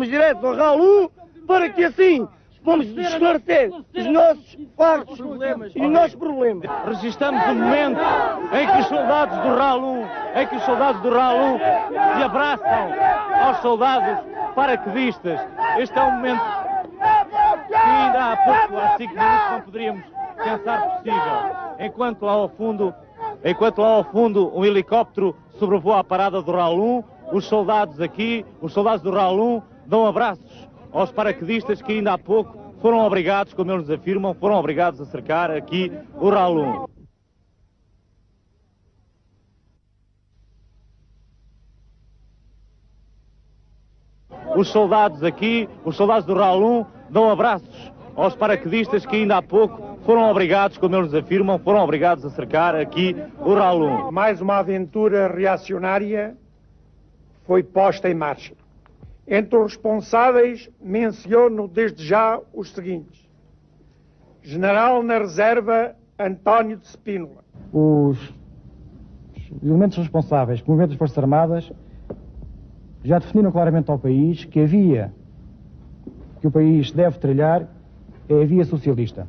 direto ao RAL 1 para que assim vamos esclarecer os nossos factos e os nossos problemas. Registramos o momento em que os soldados do RAL 1, se abraçam aos soldados paraquedistas. Este é um momento que ainda há pouco, há 5 minutos, não poderíamos pensar possível. Enquanto lá ao fundo um helicóptero sobrevoa a parada do RAL 1, os soldados do RAL 1 dão abraços aos paraquedistas que ainda há pouco foram obrigados, como eles nos afirmam, foram obrigados a cercar aqui o RAL 1. Os soldados do RAL 1 dão abraços aos paraquedistas que ainda há pouco foram obrigados, como eles nos afirmam, foram obrigados a cercar aqui o RAL 1. Mais uma aventura reacionária foi posta em marcha. Entre os responsáveis, menciono desde já os seguintes. General na Reserva, António de Spínola. Os elementos responsáveis pelo movimento das Forças Armadas já definiram claramente ao país que a via que o país deve trilhar é a via socialista.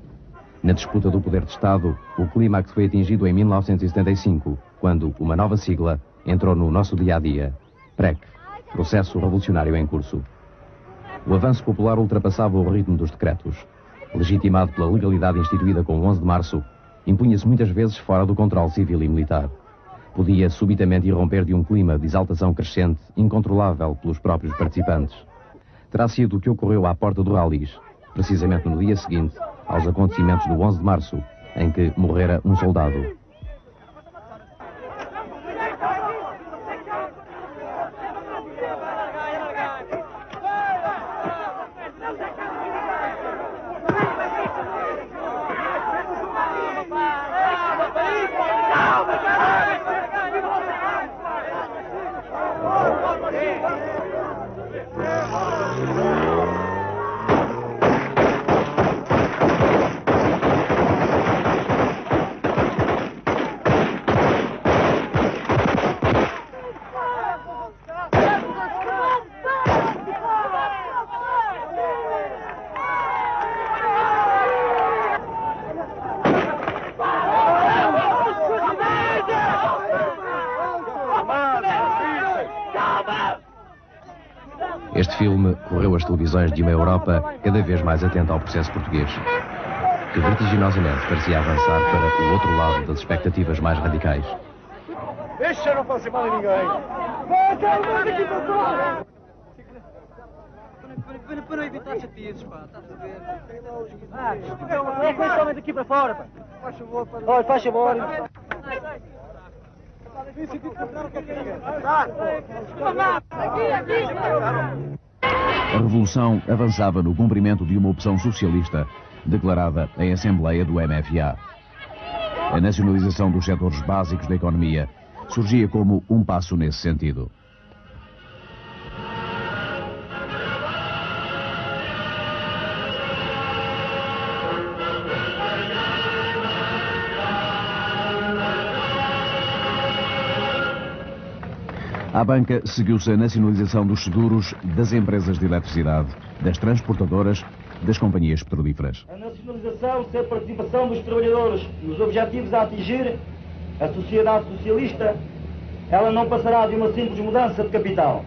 Na disputa do poder de Estado, o clímax foi atingido em 1975, quando uma nova sigla entrou no nosso dia-a-dia, PREC. Processo revolucionário em curso. O avanço popular ultrapassava o ritmo dos decretos. Legitimado pela legalidade instituída com o 11 de março, impunha-se muitas vezes fora do controle civil e militar. Podia subitamente irromper de um clima de exaltação crescente, incontrolável pelos próprios participantes. Terá sido o que ocorreu à porta do Ralis, precisamente no dia seguinte aos acontecimentos do 11 de março, em que morrera um soldado. Este filme correu as televisões de uma Europa cada vez mais atenta ao processo português, que vertiginosamente parecia avançar para o outro lado das expectativas mais radicais. Deixa eu não fazer mal a ninguém. Vai, calma, aqui para fora. Para evitar chatices, pá, estás a ver? É que esse homem daqui para fora, pá. Faz favor, faz favor. A revolução avançava no cumprimento de uma opção socialista declarada em Assembleia do MFA. A nacionalização dos setores básicos da economia surgia como um passo nesse sentido. À banca seguiu-se a nacionalização dos seguros, das empresas de eletricidade, das transportadoras, das companhias petrolíferas. A nacionalização sem a participação dos trabalhadores nos objetivos a atingir a sociedade socialista, ela não passará de uma simples mudança de capital.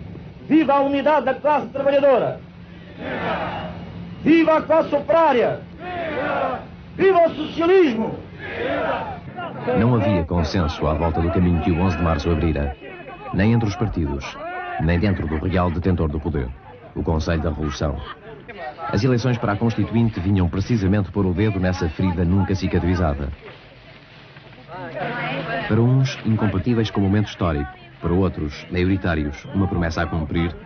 Viva a unidade da classe trabalhadora! Viva! Viva a classe operária! Viva! Viva o socialismo! Viva! Não havia consenso à volta do caminho que o 11 de março abrira, nem entre os partidos, nem dentro do real detentor do poder, o Conselho da Revolução. As eleições para a Constituinte vinham precisamente pôr o dedo nessa ferida nunca cicatrizada. Para uns, incompatíveis com o momento histórico, para outros, maioritários, uma promessa a cumprir,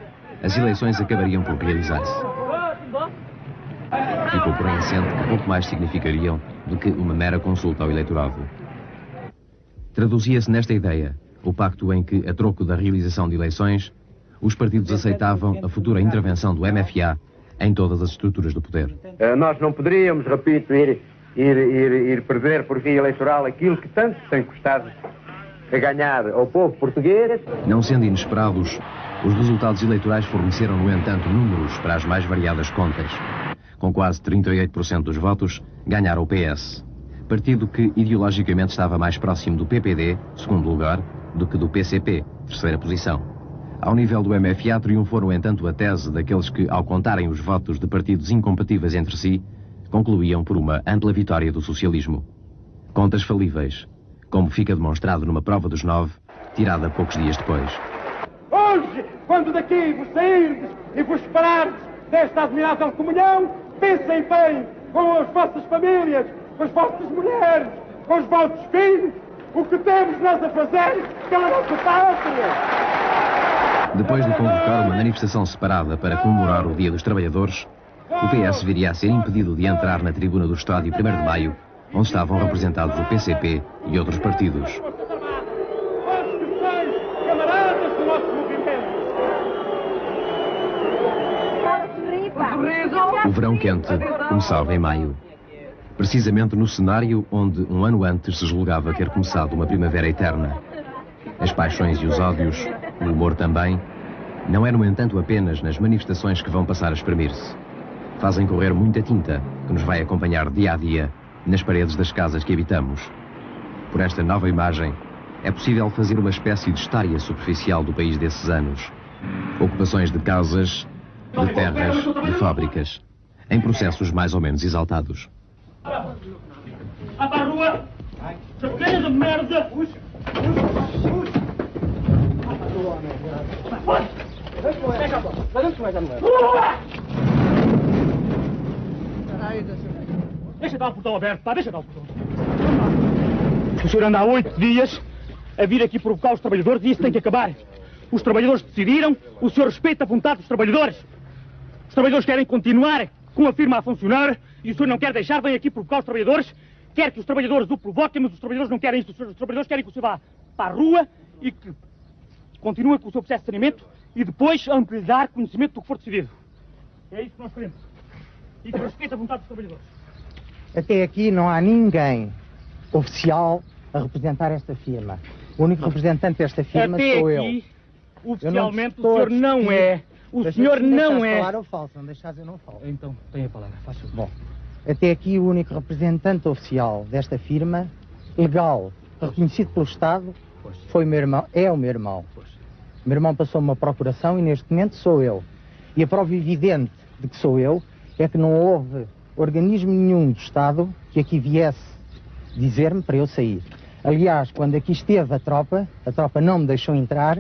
as eleições acabariam por realizar-se. Ficou porém assente que pouco mais significariam do que uma mera consulta ao eleitorado. Traduzia-se nesta ideia o pacto em que, a troco da realização de eleições, os partidos aceitavam a futura intervenção do MFA em todas as estruturas do poder. Nós não poderíamos, repito, ir perder por via eleitoral aquilo que tanto tem custado a ganhar ao povo português. Não sendo inesperados, os resultados eleitorais forneceram, no entanto, números para as mais variadas contas. Com quase 38% dos votos, ganhara o PS, partido que ideologicamente estava mais próximo do PPD, segundo lugar, do que do PCP, terceira posição. Ao nível do MFA triunfou, no entanto, a tese daqueles que, ao contarem os votos de partidos incompatíveis entre si, concluíam por uma ampla vitória do socialismo. Contas falíveis, como fica demonstrado numa prova dos 9, tirada poucos dias depois. Hoje, quando daqui vos sairdes e vos separardes desta admirável comunhão, pensem bem com as vossas famílias, com as vossas mulheres, com os vossos filhos, o que temos nós a fazer pela nossa pátria. Depois de convocar uma manifestação separada para comemorar o Dia dos Trabalhadores, o PS viria a ser impedido de entrar na tribuna do estádio 1º de Maio, onde estavam representados o PCP e outros partidos. Camaradas do nosso movimento. O verão quente começava em maio. Precisamente no cenário onde, um ano antes, se julgava ter começado uma primavera eterna. As paixões e os ódios, o humor também, não é, no entanto, apenas nas manifestações que vão passar a exprimir-se. Fazem correr muita tinta que nos vai acompanhar dia a dia nas paredes das casas que habitamos. Por esta nova imagem, é possível fazer uma espécie de história superficial do país desses anos. Ocupações de casas, de terras, de fábricas, em processos mais ou menos exaltados. Vá para a rua! Sapeira de merda! Deixa dar o portão aberto, pá, deixa dar o portão. O senhor anda há 8 dias a vir aqui provocar os trabalhadores e isso tem que acabar. Os trabalhadores decidiram, o senhor respeita a vontade dos trabalhadores. Os trabalhadores querem continuar com a firma a funcionar e o senhor não quer deixar, vem aqui provocar os trabalhadores, quer que os trabalhadores o provoquem, mas os trabalhadores não querem isso. Os trabalhadores querem que o senhor vá para a rua e que continue com o seu processo de saneamento e depois lhe dar conhecimento do que for decidido. É isso que nós queremos. E que respeite a vontade dos trabalhadores. Até aqui não há ninguém oficial a representar esta firma. O único representante desta firma sou eu. Até aqui, oficialmente, o senhor não é. O senhor não é. Falar ou falo, se não deixares eu não falo. Então, tem a palavra, faz favor. Bom, até aqui o único representante oficial desta firma, legal, reconhecido pelo Estado, foi o meu irmão, é o meu irmão. O meu irmão passou uma procuração e neste momento sou eu. E a prova evidente de que sou eu é que não houve organismo nenhum do Estado que aqui viesse dizer-me para eu sair. Aliás, quando aqui esteve a tropa não me deixou entrar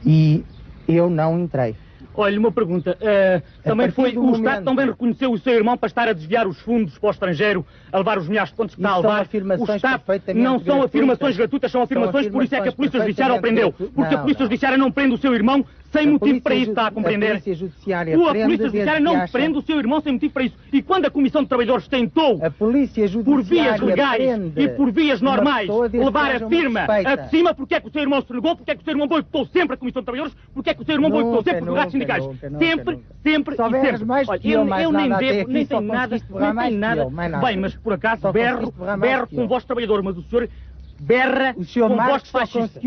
e eu não entrei. Olha, uma pergunta. Também foi o Estado também reconheceu o seu irmão para estar a desviar os fundos para o estrangeiro, a levar os milhares de pontos que está a levar. O Estado não são afirmações gratuitas, são afirmações, por isso é que a Polícia Judiciária o prendeu. Porque a Polícia Judiciária não prende o seu irmão sem motivo para isso, está a compreender? A Polícia Judiciária não prende o seu irmão sem motivo para isso. E quando a Comissão de Trabalhadores tentou, por vias legais e por vias normais, levar a firma a cima, porque é que o seu irmão se negou, porque é que o seu irmão boicotou sempre a Comissão de Trabalhadores, porque é que o seu irmão boicotou sempre os delegados sindicais. Sempre e sempre. Olha, eu nem devo, nem tenho nada, Bem, mas por acaso berro com voz trabalhador, mas o senhor berra com voz fascista.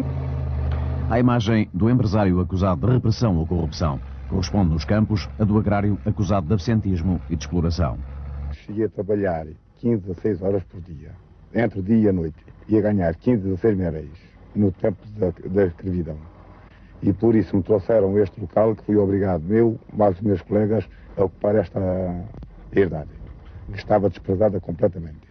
A imagem do empresário acusado de repressão ou corrupção corresponde nos campos a do agrário acusado de absentismo e de exploração. Cheguei a trabalhar 15 a 16 horas por dia, entre dia e noite, e a ganhar 15 a 16 mil-réis no tempo da escravidão. E por isso me trouxeram este local que fui obrigado, eu, mais os meus colegas, a ocupar esta herdade, que estava desprezada completamente.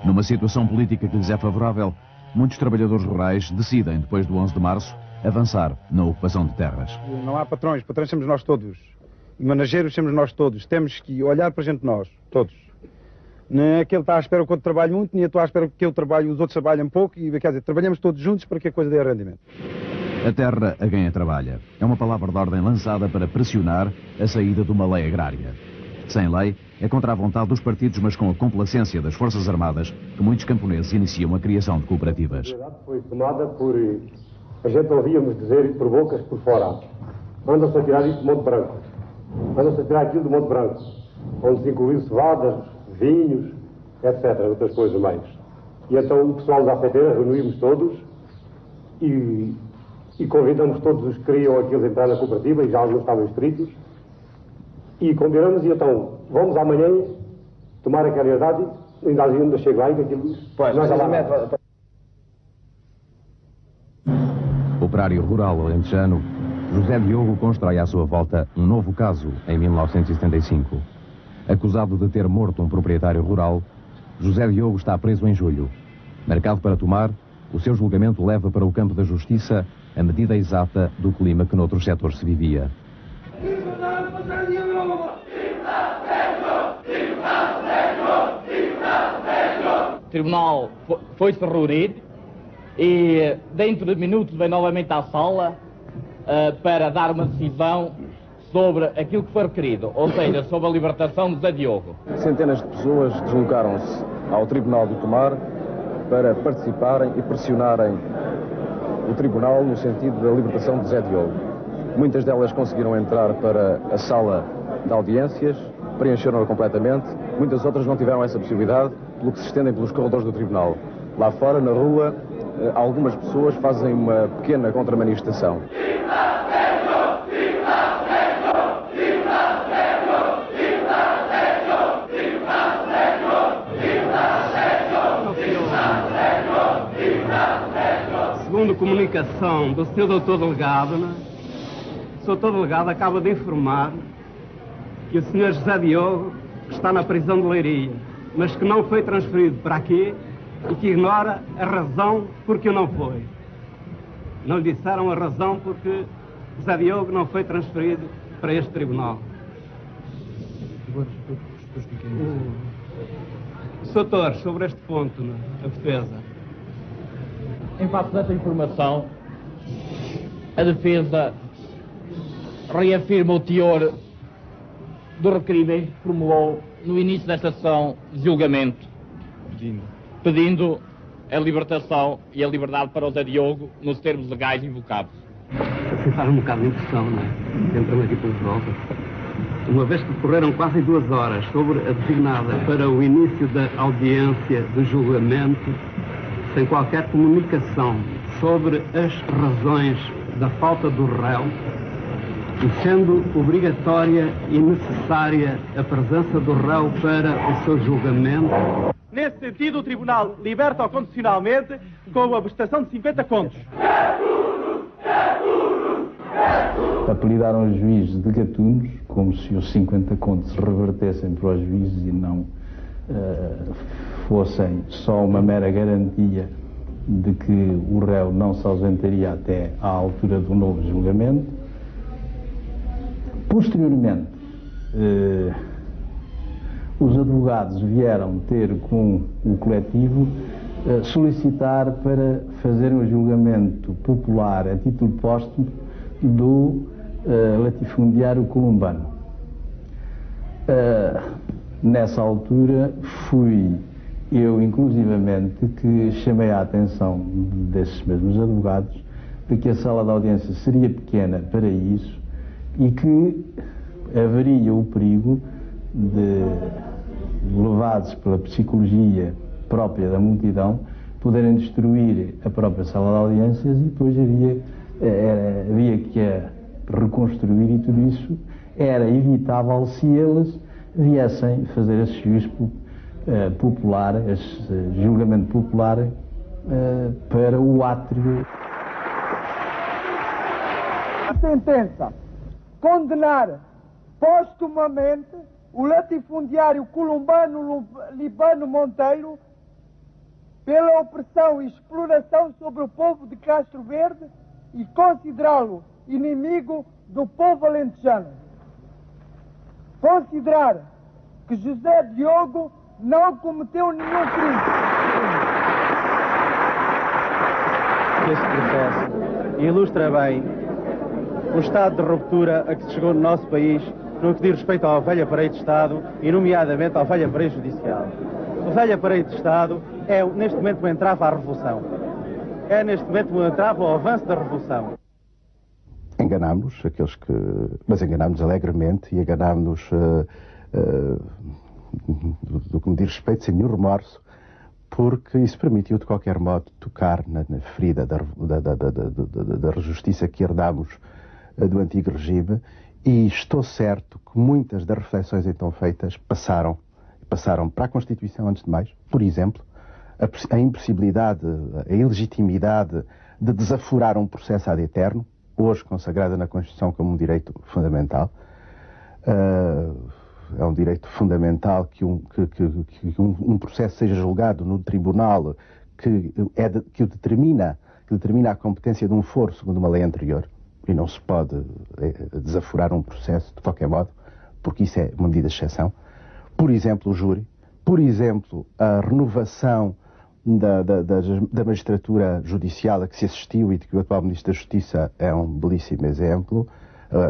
Numa situação política que lhes é favorável, muitos trabalhadores rurais decidem, depois do 11 de março, avançar na ocupação de terras. Não há patrões somos nós todos. Manageiros somos nós todos. Temos que olhar para a gente nós, todos. Nem é que ele está à espera que eu trabalhe muito, nem eu estou à espera que eu trabalhe, os outros trabalhem pouco, e quer dizer, trabalhamos todos juntos para que a coisa dê rendimento. A terra a quem a trabalha é uma palavra de ordem lançada para pressionar a saída de uma lei agrária. Sem lei, é contra a vontade dos partidos, mas com a complacência das Forças Armadas, que muitos camponeses iniciam a criação de cooperativas. Foi tomada por... A gente ouvíamos dizer por bocas por fora. Andam-se a tirar isto do Monte Branco. Andam-se a tirar aquilo do Monte Branco. Onde se incluiu cevadas, vinhos, etc. Outras coisas mais. E então o pessoal da afeiteira reunimos todos e convidamos todos os que queriam aquilo entrar na cooperativa, e já alguns estavam inscritos. E combinamos, e então, vamos amanhã tomar aquela herdade, ainda chego lá e aquilo... Nós já lá... Operário rural alentejano, José Diogo constrói à sua volta um novo caso em 1975. Acusado de ter morto um proprietário rural, José Diogo está preso em julho. Marcado para tomar, o seu julgamento leva para o campo da justiça a medida exata do clima que noutros setores se vivia. O tribunal foi-se reunir e dentro de minutos vem novamente à sala para dar uma decisão sobre aquilo que foi requerido, ou seja, sobre a libertação de José Diogo. Centenas de pessoas deslocaram-se ao Tribunal do Tomar para participarem e pressionarem o Tribunal no sentido da libertação de José Diogo. Muitas delas conseguiram entrar para a sala de audiências, preencheram-a completamente, muitas outras não tiveram essa possibilidade, pelo que se estendem pelos corredores do Tribunal. Lá fora, na rua, algumas pessoas fazem uma pequena contramanifestação. Segundo comunicação do Sr. Dr. Delegado, o Sr. Dr. Delegado acaba de informar que o Sr. José Diogo está na prisão de Leiria, mas que não foi transferido para aqui e que ignora a razão por que não foi. Não lhe disseram a razão porque José Diogo não foi transferido para este tribunal. Doutor, sobre este ponto, a defesa. Em face desta informação, a defesa reafirma o teor do requerimento que formulou no início desta sessão de julgamento, pedindo a libertação e a liberdade para o José Diogo nos termos legais invocados. Assim faz um bocado de impressão, não é? Entramos aqui pelos voltas. Uma vez que decorreram quase 2 horas sobre a designada para o início da audiência do julgamento, sem qualquer comunicação sobre as razões da falta do réu, e sendo obrigatória e necessária a presença do réu para o seu julgamento. Nesse sentido, o Tribunal liberta-o condicionalmente com a prestação de 50 contos. Apelidaram os juízes de gatunos, como se os 50 contos se revertessem para os juízes e não fossem só uma mera garantia de que o réu não se ausentaria até à altura do novo julgamento. Posteriormente, os advogados vieram ter com o coletivo solicitar para fazer um julgamento popular a título póstumo do latifundiário columbano. Nessa altura fui eu, inclusivamente, que chamei a atenção desses mesmos advogados de que a sala de audiência seria pequena para isso e que haveria o perigo de, levados pela psicologia própria da multidão, poderem destruir a própria sala de audiências e depois havia que reconstruir, e tudo isso era evitável se eles viessem fazer esse juízo popular, esse julgamento popular para o átrio. A sentença: condenar postumamente o latifundiário columbano Libano Monteiro pela opressão e exploração sobre o povo de Castro Verde e considerá-lo inimigo do povo alentejano. Considerar que José Diogo não cometeu nenhum crime. Este processo ilustra bem o estado de ruptura a que se chegou no nosso país no que diz respeito ao velho aparelho de Estado e, nomeadamente, ao velho aparelho judicial. O velho aparelho de Estado é, neste momento, uma entrave à revolução. É, neste momento, uma entrave ao avanço da revolução. Enganámos mas enganámos alegremente e enganámos do que me diz respeito, sem nenhum remorso, porque isso permitiu de qualquer modo tocar na ferida da justiça que herdámos do antigo regime, e estou certo que muitas das reflexões então feitas passaram para a Constituição antes de mais. Por exemplo, a impossibilidade, a ilegitimidade de desaforar um processo ad eterno, hoje consagrada na Constituição como um direito fundamental. É um direito fundamental que um processo seja julgado no tribunal que determina a competência de um foro segundo uma lei anterior, e não se pode desaforar um processo de qualquer modo, porque isso é uma medida de exceção. Por exemplo, o júri, por exemplo, a renovação da magistratura judicial a que se assistiu e de que o atual Ministro da Justiça é um belíssimo exemplo,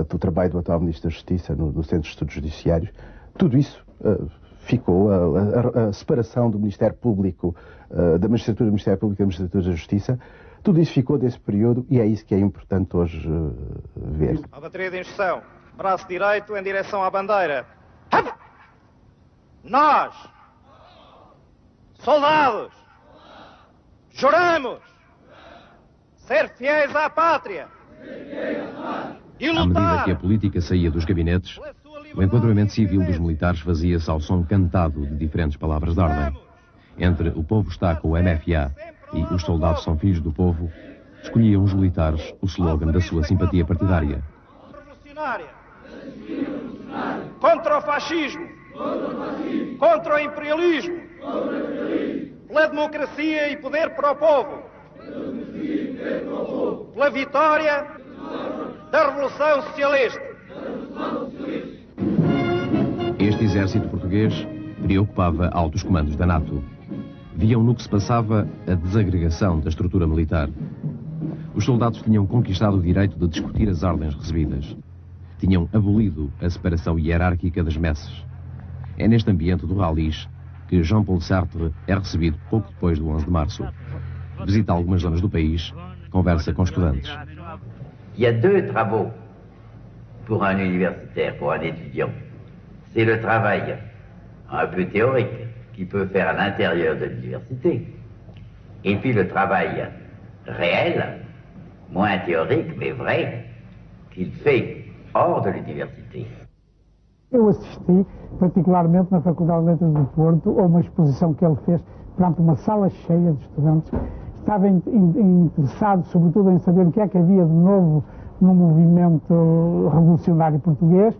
do trabalho do atual Ministro da Justiça no Centro de Estudos Judiciários. Tudo isso ficou, a separação do Ministério Público, da magistratura do Ministério Público e da magistratura da Justiça, tudo isso ficou desse período, e é isso que é importante hoje ver. A bateria de instrução, braço direito em direção à bandeira. Nós, soldados, juramos ser fiéis à pátria e lutar. À medida que a política saía dos gabinetes, o enquadramento civil dos militares fazia-se ao som cantado de diferentes palavras de ordem. Entre o povo está com o MFA e os soldados são filhos do povo, escolhiam os militares o slogan da sua simpatia partidária. Contra o fascismo, contra o imperialismo, pela democracia e poder para o povo, pela vitória da Revolução Socialista. Este exército português preocupava altos comandos da NATO. Viam no que se passava a desagregação da estrutura militar. Os soldados tinham conquistado o direito de discutir as ordens recebidas. Tinham abolido a separação hierárquica das messes. É neste ambiente do ralis que Jean-Paul Sartre é recebido pouco depois do 11 de março. Visita algumas zonas do país, conversa com estudantes. Il y a deux travaux pour un universitaire, pour un étudiant. C'est le travail un peu théorique qu'il peut faire à l'intérieur de l'université, et puis le travail réel, moins théorique mais vrai, qu'il fait hors de l'université. Eu assisti, particularmente na Faculdade de Letras do Porto, a uma exposição que ele fez perante uma sala cheia de estudantes. Estava interessado, sobretudo, em saber o que é que havia de novo no movimento revolucionário português.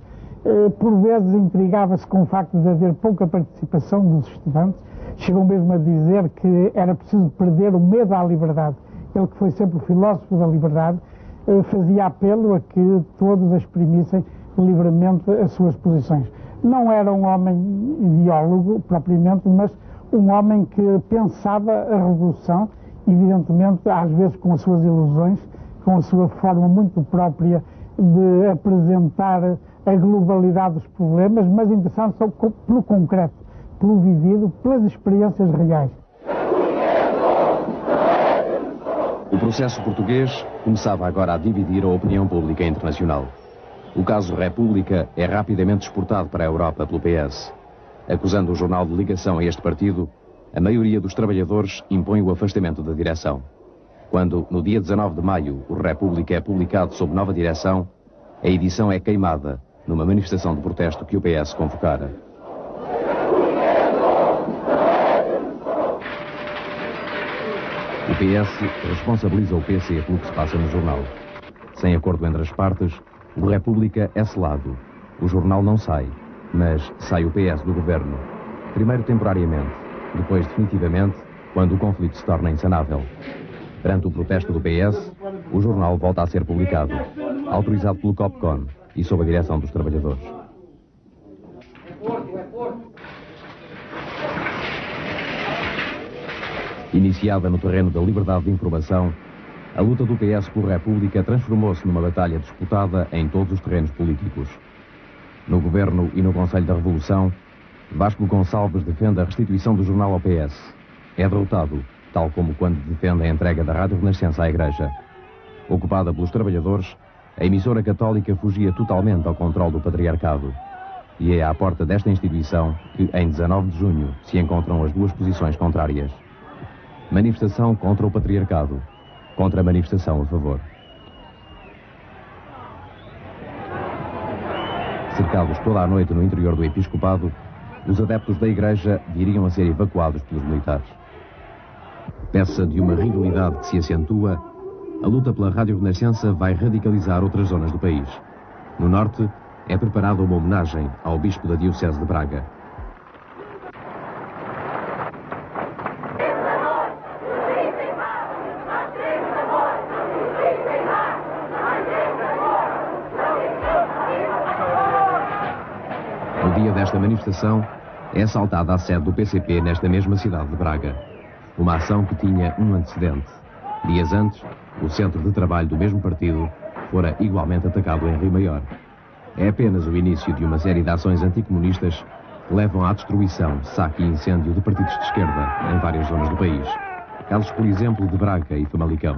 Por vezes intrigava-se com o facto de haver pouca participação dos estudantes. Chegou mesmo a dizer que era preciso perder o medo à liberdade. Ele, que foi sempre o filósofo da liberdade, fazia apelo a que todos a exprimissem livremente as suas posições. Não era um homem ideólogo propriamente, mas um homem que pensava a revolução, evidentemente, às vezes com as suas ilusões, com a sua forma muito própria de apresentar a globalidade dos problemas, mas interessante só pelo concreto, pelo vivido, pelas experiências reais. O processo português começava agora a dividir a opinião pública internacional. O caso República é rapidamente exportado para a Europa pelo PS. Acusando o jornal de ligação a este partido, a maioria dos trabalhadores impõe o afastamento da direção. Quando, no dia 19 de maio, o República é publicado sob nova direção, a edição é queimada numa manifestação de protesto que o PS convocara. O PS responsabiliza o PC pelo que se passa no jornal. Sem acordo entre as partes, o República é selado. O jornal não sai, mas sai o PS do governo. Primeiro temporariamente, depois definitivamente, quando o conflito se torna insanável. Perante o protesto do PS, o jornal volta a ser publicado, autorizado pelo COPCON e sob a direção dos trabalhadores. Iniciada no terreno da liberdade de informação, a luta do PS por República transformou-se numa batalha disputada em todos os terrenos políticos. No Governo e no Conselho da Revolução, Vasco Gonçalves defende a restituição do jornal ao PS. É derrotado, tal como quando defende a entrega da Rádio Renascença à Igreja. Ocupada pelos trabalhadores, a emissora católica fugia totalmente ao controle do patriarcado. E é à porta desta instituição que, em 19 de junho, se encontram as duas posições contrárias. Manifestação contra o patriarcado, contra a manifestação a favor. Cercados toda a noite no interior do episcopado, os adeptos da Igreja viriam a ser evacuados pelos militares. Peça de uma rivalidade que se acentua, a luta pela Rádio Renascença vai radicalizar outras zonas do país. No norte, é preparada uma homenagem ao bispo da Diocese de Braga. No dia desta manifestação, é assaltada a sede do PCP nesta mesma cidade de Braga. Uma ação que tinha um antecedente. Dias antes, o centro de trabalho do mesmo partido fora igualmente atacado em Rio Maior. É apenas o início de uma série de ações anticomunistas que levam à destruição, saque e incêndio de partidos de esquerda em várias zonas do país. Casos, por exemplo, de Braga e Famalicão.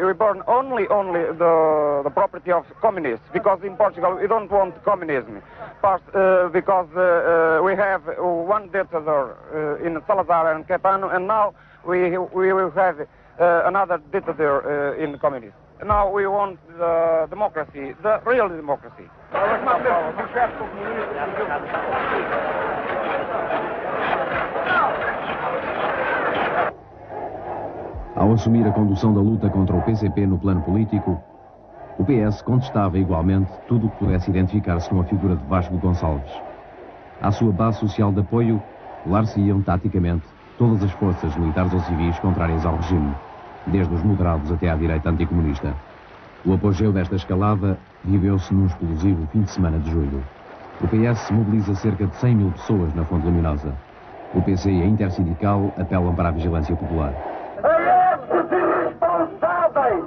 We burn only the property of communists, because in Portugal we don't want communism. First, because we have one dictator in Salazar and Caetano, and now we will have another dictator in communism. Now we want the democracy, the real democracy. Ao assumir a condução da luta contra o PCP no plano político, o PS contestava igualmente tudo o que pudesse identificar-se com a figura de Vasco Gonçalves. À sua base social de apoio, lar-se-iam taticamente todas as forças militares ou civis contrárias ao regime, desde os moderados até à direita anticomunista. O apogeu desta escalada viveu-se num explosivo fim de semana de julho. O PS mobiliza cerca de 100 mil pessoas na Fonte Luminosa. O PC e a Intersindical apelam para a vigilância popular. A estes irresponsáveis,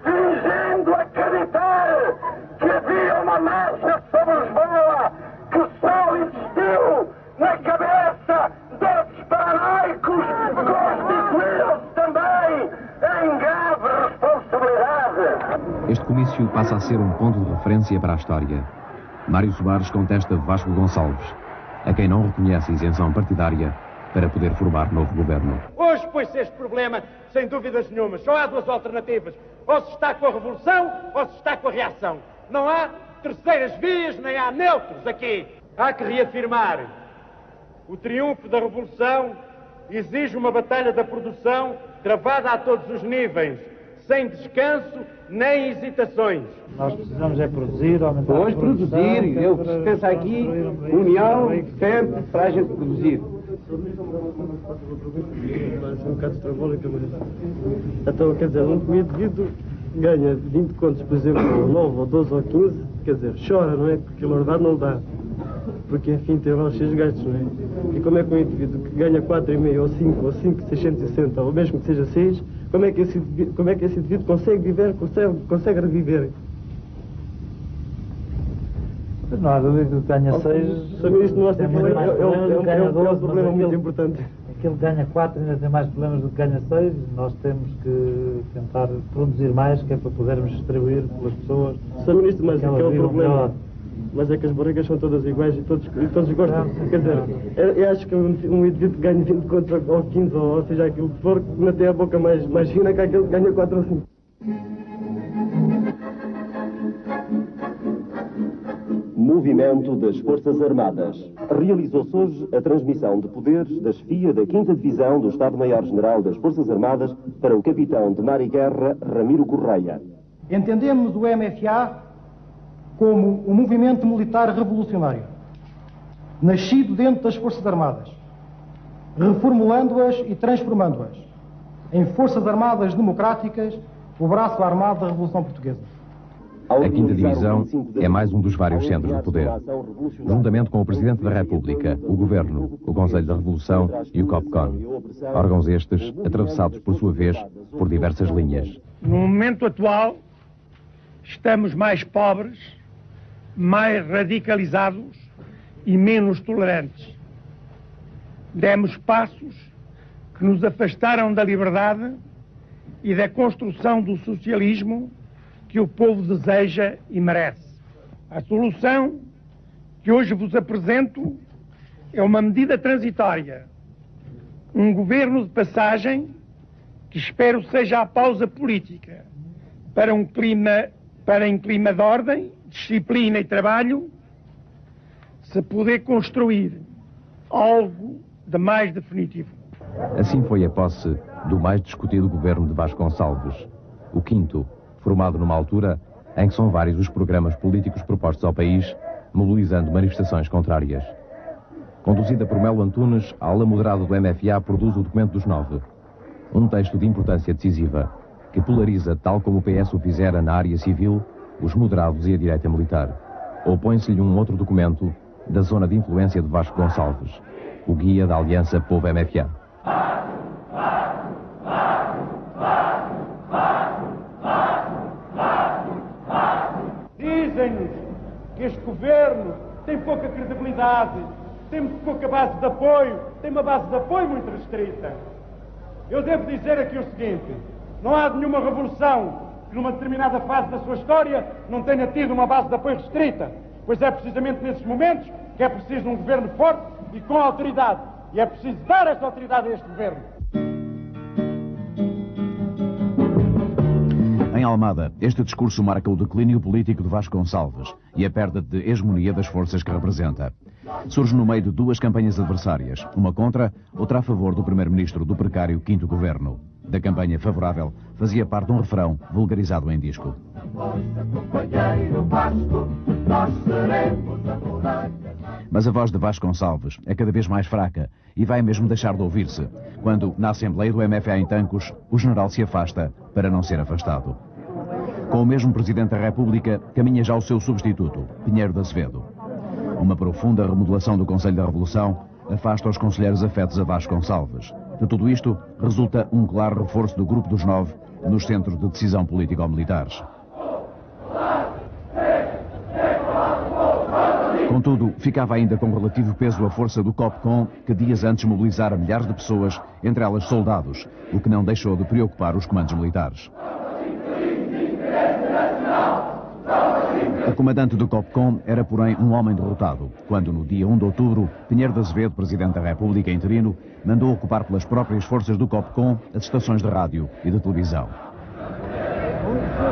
fingindo acreditar que havia uma marcha sobre Lisboa que só existiu na cabeça desses paranoicos, constituíram-se também em grave responsabilidade. Este comício passa a ser um ponto de referência para a história. Mário Soares contesta Vasco Gonçalves, a quem não reconhece isenção partidária para poder formar novo governo. Hoje põe-se este problema, sem dúvidas nenhuma. Só há duas alternativas. Ou se está com a revolução, ou se está com a reação. Não há terceiras vias, nem há neutros aqui. Há que reafirmar. O triunfo da revolução exige uma batalha da produção travada a todos os níveis, sem descanso nem hesitações. Nós precisamos é produzir, aumentar Vamos a produção. produzir. Eu penso aqui, união sempre para a gente produzir. Um bocado estrambólica, mas... Então, quer dizer, um indivíduo ganha 20 contos, por exemplo, ou 9, ou 12, ou 15, quer dizer, chora, não é? Porque a verdade não dá. Porque, enfim, tem lá os seus gastos, não é? E como é que um indivíduo que ganha 4,5, ou 5, ou 5, 660, ou mesmo que seja 6, como é que esse indivíduo consegue viver, consegue reviver? Não há dúvida que ganha 6. Sabe isso, nós temos um problema muito importante. Aquele que ganha 4 ainda tem mais problemas do que ganha 6. Nós temos que tentar produzir mais, que é para podermos distribuir pelas pessoas. Sr. Ministro, mas aquele é o problema. Mas é que as barrigas são todas iguais e todos gostam. Quer dizer, eu acho que um indivíduo que ganha 20 contos ou 15, ou seja, aquilo que for, não tem a boca mais fina que aquele que ganha 4 ou 5. Movimento das Forças Armadas. Realizou-se hoje a transmissão de poderes da chefia da 5ª Divisão do Estado-Maior-General das Forças Armadas para o capitão de mar e guerra, Ramiro Correia. Entendemos o MFA como um movimento militar revolucionário, nascido dentro das Forças Armadas, reformulando-as e transformando-as em Forças Armadas Democráticas, o braço armado da Revolução Portuguesa. A 5ª Divisão é mais um dos vários centros de poder. Juntamente com o Presidente da República, o Governo, o Conselho da Revolução e o COPCON. Órgãos estes atravessados, por sua vez, por diversas linhas. No momento atual, estamos mais pobres, mais radicalizados e menos tolerantes. Demos passos que nos afastaram da liberdade e da construção do socialismo que o povo deseja e merece. A solução que hoje vos apresento é uma medida transitória, um governo de passagem que espero seja a pausa política para em clima de ordem, disciplina e trabalho, se poder construir algo de mais definitivo. Assim foi a posse do mais discutido governo de Vasco Gonçalves, o 5º, formado numa altura em que são vários os programas políticos propostos ao país, mobilizando manifestações contrárias. Conduzida por Melo Antunes, a ala moderada do MFA produz o Documento dos 9, um texto de importância decisiva, que polariza, tal como o PS o fizera na área civil, os moderados e a direita militar. Opõe-se-lhe um outro documento da zona de influência de Vasco Gonçalves, o Guia da Aliança Povo-MFA. Dizem-nos que este governo tem pouca credibilidade, tem muito pouca base de apoio, tem uma base de apoio muito restrita. Eu devo dizer aqui o seguinte: não há nenhuma revolução que numa determinada fase da sua história não tenha tido uma base de apoio restrita, pois é precisamente nesses momentos que é preciso um governo forte e com autoridade, e é preciso dar essa autoridade a este governo. Em Em Almada, este discurso marca o declínio político de Vasco Gonçalves e a perda de hegemonia das forças que representa. Surge no meio de duas campanhas adversárias, uma contra, outra a favor do primeiro-ministro do precário quinto governo. Da campanha favorável fazia parte um refrão vulgarizado em disco. Mas a voz de Vasco Gonçalves é cada vez mais fraca e vai mesmo deixar de ouvir-se, quando, na Assembleia do MFA em Tancos, o general se afasta para não ser afastado. Com o mesmo Presidente da República, caminha já o seu substituto, Pinheiro de Azevedo. Uma profunda remodelação do Conselho da Revolução afasta os conselheiros afetos a Vasco Gonçalves. De tudo isto, resulta um claro reforço do Grupo dos 9 nos centros de decisão político-militares. Contudo, ficava ainda com relativo peso a força do COPCOM, que dias antes mobilizara milhares de pessoas, entre elas soldados, o que não deixou de preocupar os comandos militares. O comandante do COPCOM era, porém, um homem derrotado, quando, no dia 1 de outubro, Pinheiro de Azevedo, Presidente da República interino, mandou ocupar pelas próprias forças do COPCOM as estações de rádio e de televisão.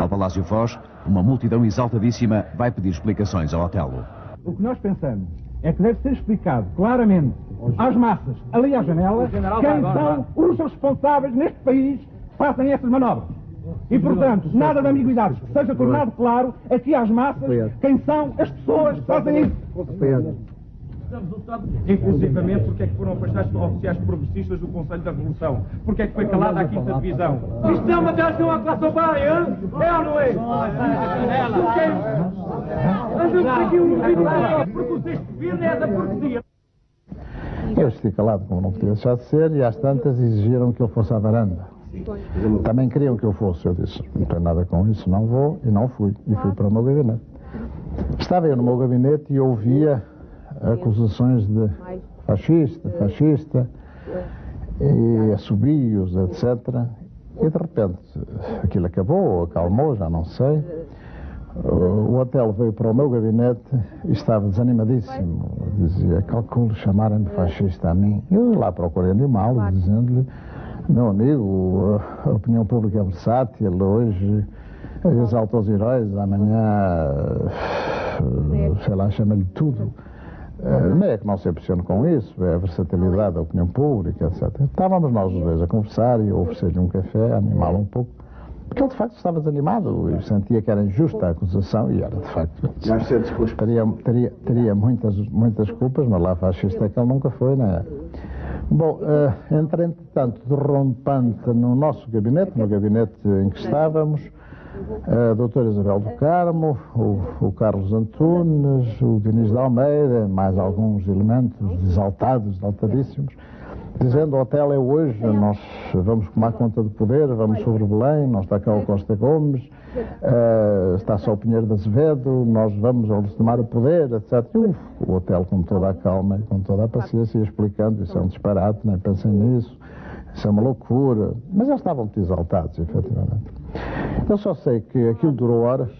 Ao Palácio Foz, uma multidão exaltadíssima vai pedir explicações ao Otelo. O que nós pensamos é que deve ser explicado claramente às massas, ali à janela, quem são os responsáveis neste país que fazem essas manobras. E, portanto, nada de ambiguidades, que seja tornado claro aqui às massas quem são as pessoas que fazem isso. Inclusivamente, porque é que foram afastados oficiais progressistas do Conselho da Revolução? Porque é que foi calada a 5ª Divisão? Isto é uma delação à classe operária, é ou não é? Andamos aqui um militar, porque o sexto governo é da burguesia. Eu estive calado, como não podia deixar de ser, e às tantas exigiram que eu fosse à varanda. Também queriam que eu fosse. Eu disse, não tenho nada com isso, não vou, e não fui. E fui para o meu gabinete. Estava eu no meu gabinete e ouvia acusações de fascista, e assobios, etc. E de repente aquilo acabou, acalmou, já não sei. O Otelo veio para o meu gabinete e estava desanimadíssimo. Dizia, calculo chamarem-me fascista a mim. Eu lá procurei animal, dizendo-lhe, meu amigo, a opinião pública é versátil, hoje exalta os heróis, amanhã, sei lá, chama-lhe tudo. Não é que não se impressione com isso, é a versatilidade da opinião pública, etc. Estávamos nós os dois a conversar e eu ofereci-lhe um café, animá-lo um pouco, porque ele de facto estava desanimado e sentia que era injusta a acusação e era de facto. Teria muitas culpas, mas lá fascista é que ele nunca foi, não é? Bom, entretanto, derrompante no nosso gabinete, no gabinete em que estávamos, a doutora Isabel do Carmo, o Carlos Antunes, o Diniz de Almeida, mais alguns elementos exaltadíssimos, dizendo, o hotel é hoje, nós vamos tomar conta do poder, vamos sobre Belém, não está cá o Costa Gomes, está só o Pinheiro de Azevedo, nós vamos tomar o poder, etc. E o hotel, com toda a calma e com toda a paciência, ia explicando, isso é um disparate, nem pensem nisso, isso é uma loucura. Mas eles estavam muito exaltados, efetivamente. Eu só sei que aquilo durou horas,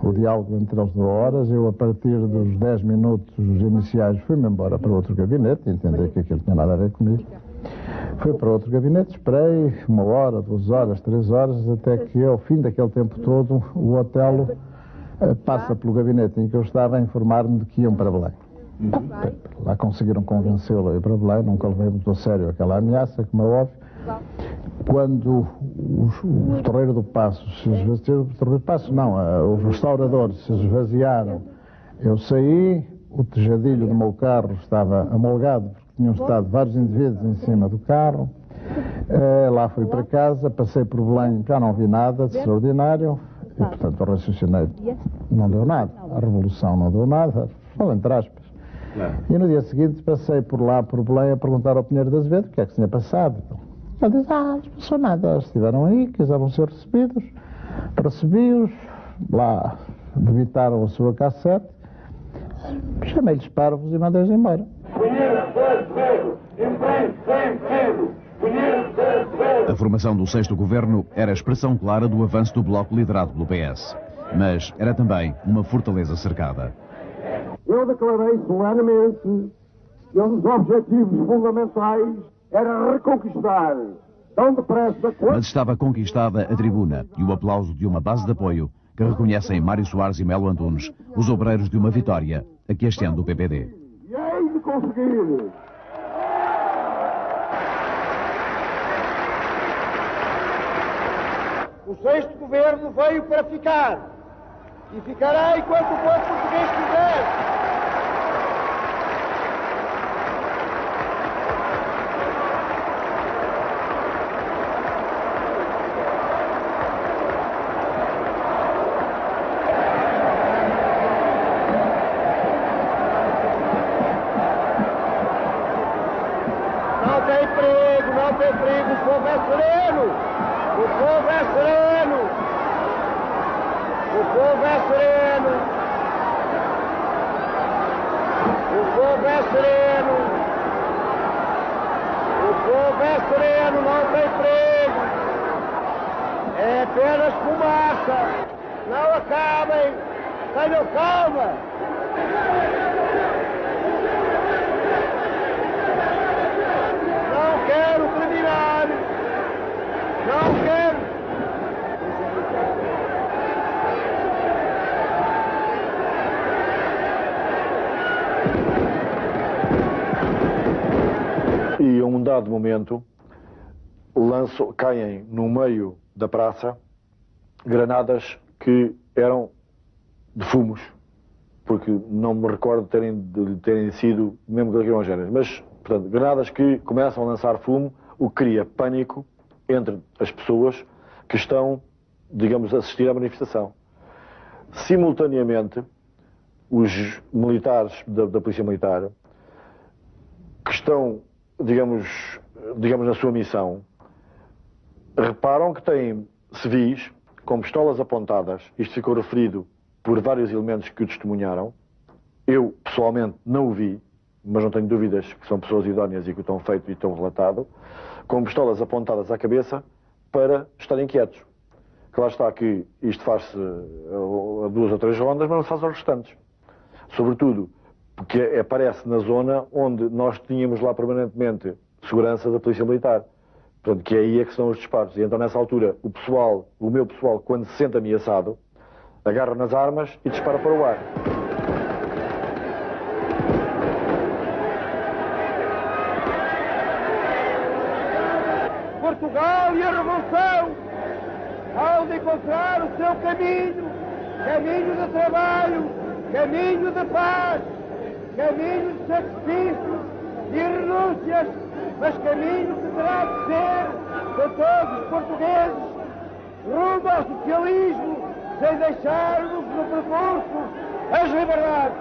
o diálogo entre eles durou horas, eu a partir dos 10 minutos iniciais fui-me embora para outro gabinete, entendi que aquilo tinha nada a ver comigo. Fui para outro gabinete, esperei 1 hora, 2 horas, 3 horas, até que ao fim daquele tempo todo o Otelo passa pelo gabinete em que eu estava a informar-me de que iam para Belém. Lá conseguiram convencê-lo a ir para Belém, nunca levei muito a sério aquela ameaça, como é óbvio. Quando o Torreiro do Paço se esvaziou, o Torreiro do Paço não, os restauradores se esvaziaram, eu saí, o tejadilho do meu carro estava amolgado, porque tinham estado vários indivíduos em cima do carro, lá fui para casa, passei por Belém, já não vi nada de extraordinário, e portanto raciocinei, não deu nada, a revolução não deu nada, só entre aspas. E no dia seguinte passei por lá, por Belém, a perguntar ao Pinheiro de Azevedo o que é que se tinha passado. Ele disse, não passou nada, eles estiveram aí, quiseram ser recebidos, recebi-os, lá debitaram a sua cassete, chamei-lhes parvos e mandei-os embora. A formação do 6º governo era a expressão clara do avanço do bloco liderado pelo PS, mas era também uma fortaleza cercada. Eu declarei solenemente que um dos objetivos fundamentais era reconquistar Mas estava conquistada a tribuna e o aplauso de uma base de apoio que reconhecem Mário Soares e Melo Antunes, os obreiros de uma vitória a que ascende o PPD. E hei de conseguir. O sexto governo veio para ficar e ficará enquanto o povo português quiser. E a um dado momento caem no meio da praça granadas que eram de fumos, porque não me recordo de terem sido mesmo lacrimogéneas, mas, portanto, granadas que começam a lançar fumo, o que cria pânico entre as pessoas que estão, digamos, a assistir à manifestação. Simultaneamente, os militares da Polícia Militar, que estão, digamos na sua missão, reparam que têm civis com pistolas apontadas. Isto ficou referido por vários elementos que o testemunharam. Eu, pessoalmente, não o vi, mas não tenho dúvidas que são pessoas idóneas e que o estão feito e estão relatado, com pistolas apontadas à cabeça para estarem quietos. Claro está que isto faz-se a 2 ou 3 rondas, mas não se faz aos restantes. Sobretudo porque aparece na zona onde nós tínhamos lá permanentemente segurança da Polícia Militar. Portanto, que aí é que são os disparos. E então, nessa altura, o meu pessoal, quando se sente ameaçado, agarra nas armas e dispara para o ar. Portugal e a Revolução hão de encontrar o seu caminho, caminho de trabalho, caminho de paz, caminho de sacrifício e renúncias, mas caminho que terá de ser de todos os portugueses rumo ao socialismo, sem deixarmos no percurso as liberdades.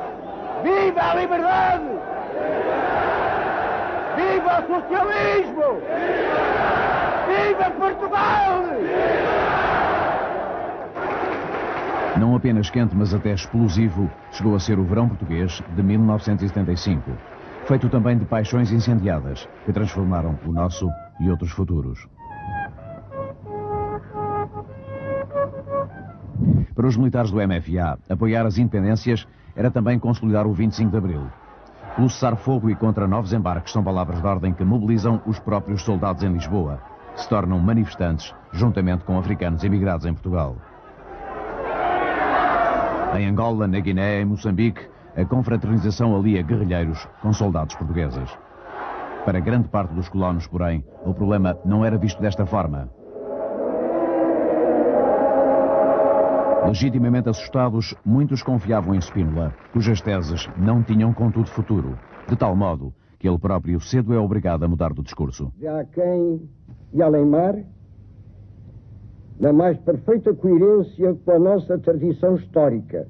Viva a liberdade! Viva o socialismo! Viva Portugal! Não apenas quente, mas até explosivo, chegou a ser o verão português de 1975. Feito também de paixões incendiadas, que transformaram o nosso e outros futuros. Para os militares do MFA, apoiar as independências era também consolidar o 25 de Abril. Pelo cessar-fogo e contra novos embarques são palavras de ordem que mobilizam os próprios soldados em Lisboa, que se tornam manifestantes juntamente com africanos emigrados em Portugal. Em Angola, na Guiné, em Moçambique, a confraternização alia guerrilheiros com soldados portugueses. Para grande parte dos colonos, porém, o problema não era visto desta forma. Legitimamente assustados, muitos confiavam em Spínola, cujas teses não tinham contudo futuro, de tal modo que ele próprio cedo é obrigado a mudar do discurso. Já quem, e além mar, na mais perfeita coerência com a nossa tradição histórica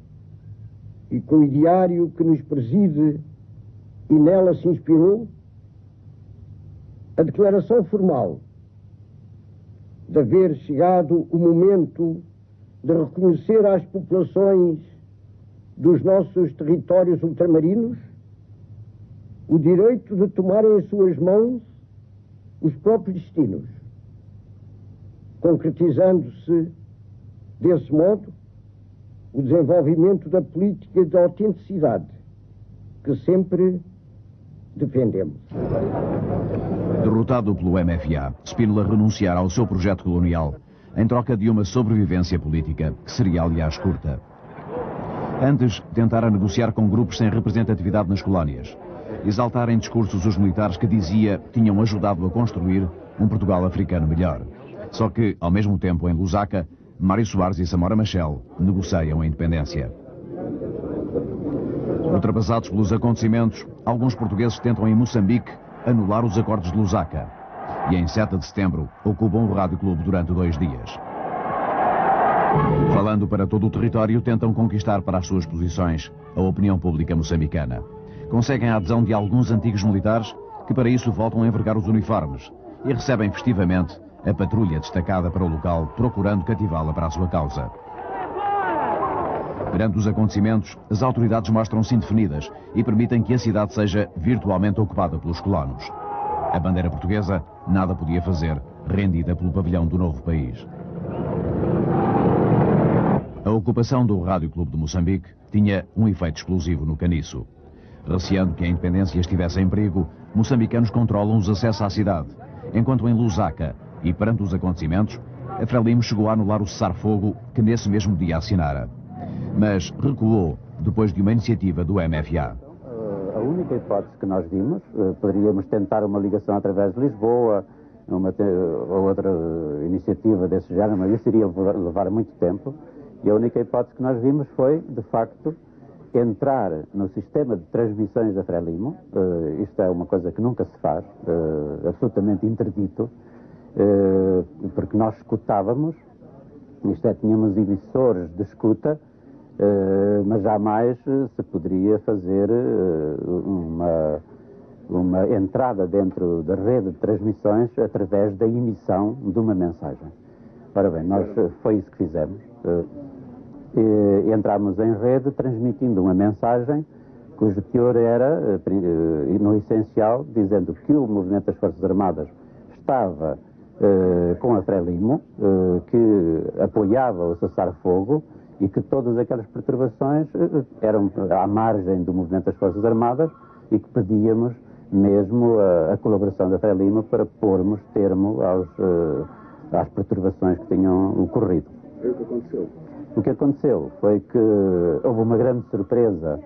e com o ideário que nos preside e nela se inspirou, a declaração formal de haver chegado o momento de reconhecer às populações dos nossos territórios ultramarinos o direito de tomarem em suas mãos os próprios destinos, concretizando-se, desse modo, o desenvolvimento da política de autenticidade que sempre defendemos. Derrotado pelo MFA, Spínola renunciara ao seu projeto colonial em troca de uma sobrevivência política, que seria, aliás, curta. Antes, tentara negociar com grupos sem representatividade nas colónias. Exaltar em discursos os militares que dizia tinham ajudado a construir um Portugal africano melhor. Só que, ao mesmo tempo, em Lusaka, Mário Soares e Samora Machel negociam a independência. Ultrapassados pelos acontecimentos, alguns portugueses tentam em Moçambique anular os acordos de Lusaka. E em 7 de setembro ocupam o Rádio Clube durante 2 dias. Falando para todo o território, tentam conquistar para as suas posições a opinião pública moçambicana. Conseguem a adesão de alguns antigos militares que para isso voltam a envergar os uniformes e recebem festivamente a patrulha destacada para o local, procurando cativá-la para a sua causa. Perante os acontecimentos, as autoridades mostram-se indefinidas e permitem que a cidade seja virtualmente ocupada pelos colonos. A bandeira portuguesa nada podia fazer, rendida pelo pavilhão do novo país. A ocupação do Rádio Clube de Moçambique tinha um efeito explosivo no caniço. Receando que a independência estivesse em perigo, moçambicanos controlam os acessos à cidade, enquanto em Lusaka, e perante os acontecimentos, a Frelimo chegou a anular o cessar-fogo que nesse mesmo dia assinara. Mas recuou depois de uma iniciativa do MFA. A única hipótese que nós vimos, poderíamos tentar uma ligação através de Lisboa, ou outra iniciativa desse género, mas isso iria levar muito tempo. E a única hipótese que nós vimos foi, de facto, entrar no sistema de transmissões da Frelimo. Isto é uma coisa que nunca se faz, absolutamente interdito, porque nós escutávamos, isto é, tínhamos emissores de escuta, mas jamais se poderia fazer uma entrada dentro da rede de transmissões através da emissão de uma mensagem. Ora bem, foi isso que fizemos. Entramos em rede transmitindo uma mensagem cujo teor era, no essencial, dizendo que o movimento das Forças Armadas estava com a Frelimo, que apoiava o cessar-fogo e que todas aquelas perturbações eram à margem do movimento das Forças Armadas e que pedíamos mesmo a colaboração da Frelimo para pormos termo às perturbações que tinham ocorrido. E o que aconteceu? O que aconteceu foi que houve uma grande surpresa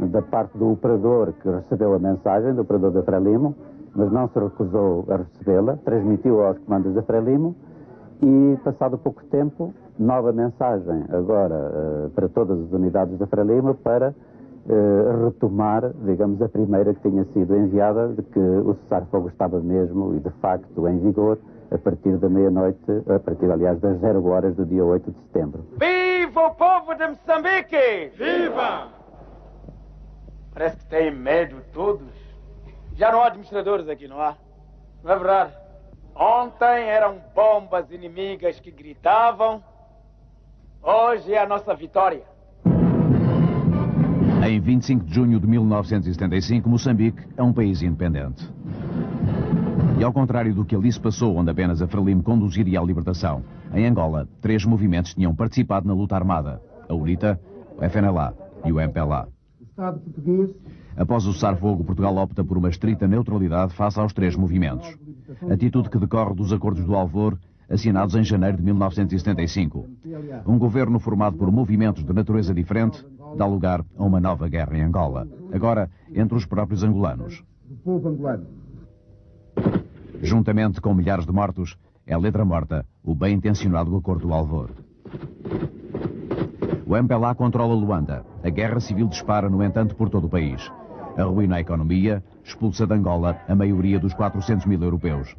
da parte do operador que recebeu a mensagem, do operador da Frelimo, mas não se recusou a recebê-la, transmitiu aos comandos da Frelimo e, passado pouco tempo, nova mensagem agora para todas as unidades da Frelimo para retomar, digamos, a primeira que tinha sido enviada, de que o cessar-fogo estava mesmo e, de facto, em vigor a partir da meia-noite, a partir, aliás, das 0 horas do dia 8 de setembro. Viva o povo de Moçambique! Viva! Parece que têm medo todos. Já não há administradores aqui, não há? Não é verdade? Ontem eram bombas inimigas que gritavam. Hoje é a nossa vitória. Em 25 de junho de 1975, Moçambique é um país independente. E ao contrário do que ali se passou, onde apenas a Frelimo conduziria à libertação, em Angola, 3 movimentos tinham participado na luta armada: a UNITA, o FNLA e o MPLA. Estado português. Após o cessar-fogo, Portugal opta por uma estrita neutralidade face aos 3 movimentos. Atitude que decorre dos Acordos do Alvor, assinados em janeiro de 1975. Um governo formado por movimentos de natureza diferente dá lugar a uma nova guerra em Angola, agora entre os próprios angolanos. Do povo angolano. Juntamente com milhares de mortos, é letra morta o bem-intencionado Acordo do Alvor. O MPLA controla Luanda. A guerra civil dispara, no entanto, por todo o país. Arruína a economia, expulsa de Angola a maioria dos 400 mil europeus.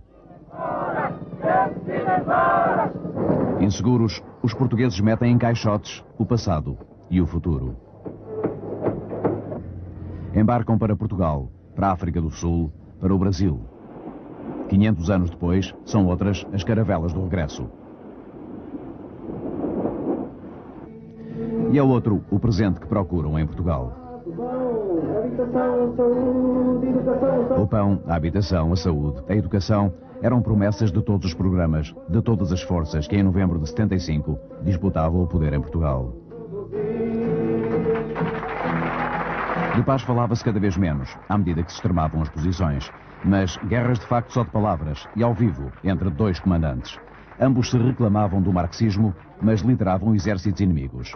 Inseguros, os portugueses metem em caixotes o passado e o futuro. Embarcam para Portugal, para a África do Sul, para o Brasil. 500 anos depois, são outras as caravelas do regresso. E é outro o presente que procuram em Portugal. O pão, a habitação, a saúde, a educação eram promessas de todos os programas, de todas as forças que em novembro de 75 disputavam o poder em Portugal. De paz falava-se cada vez menos, à medida que se extremavam as posições, mas guerras de facto só de palavras e ao vivo entre dois comandantes. Ambos se reclamavam do marxismo, mas lideravam exércitos inimigos.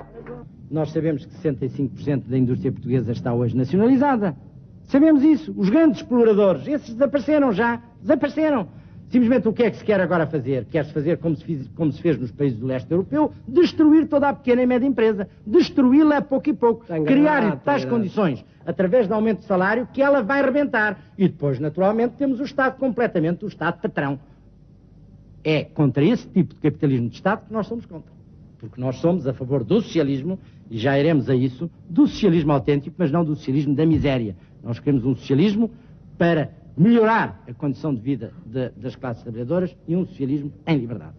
Nós sabemos que 65% da indústria portuguesa está hoje nacionalizada. Sabemos isso. Os grandes exploradores, esses desapareceram já. Desapareceram. Simplesmente o que é que se quer agora fazer? Quer-se fazer como se fez nos países do leste europeu, destruir toda a pequena e média empresa. Destruí-la a pouco e pouco. Criar tais condições, através do aumento de salário, que ela vai rebentar. E depois, naturalmente, temos o Estado completamente, o Estado patrão. É contra esse tipo de capitalismo de Estado que nós somos contra. Porque nós somos a favor do socialismo, e já iremos a isso, do socialismo autêntico, mas não do socialismo da miséria. Nós queremos um socialismo para melhorar a condição de vida das classes trabalhadoras e um socialismo em liberdade.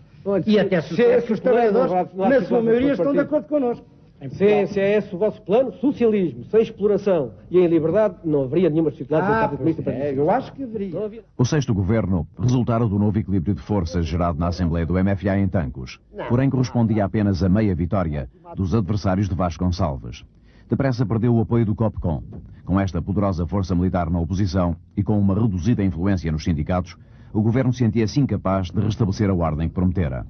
E até se os trabalhadores, na sua maioria, estão de acordo connosco. Se é esse o vosso plano, socialismo, sem exploração e em liberdade, não haveria nenhuma dificuldade do Partido Comunista para isso. Eu acho que haveria. O sexto governo resultara do novo equilíbrio de forças gerado na Assembleia do MFA em Tancos, porém correspondia apenas a meia vitória dos adversários de Vasco Gonçalves. Depressa perdeu o apoio do COPCOM. Com esta poderosa força militar na oposição e com uma reduzida influência nos sindicatos, o governo sentia-se incapaz de restabelecer a ordem que prometera.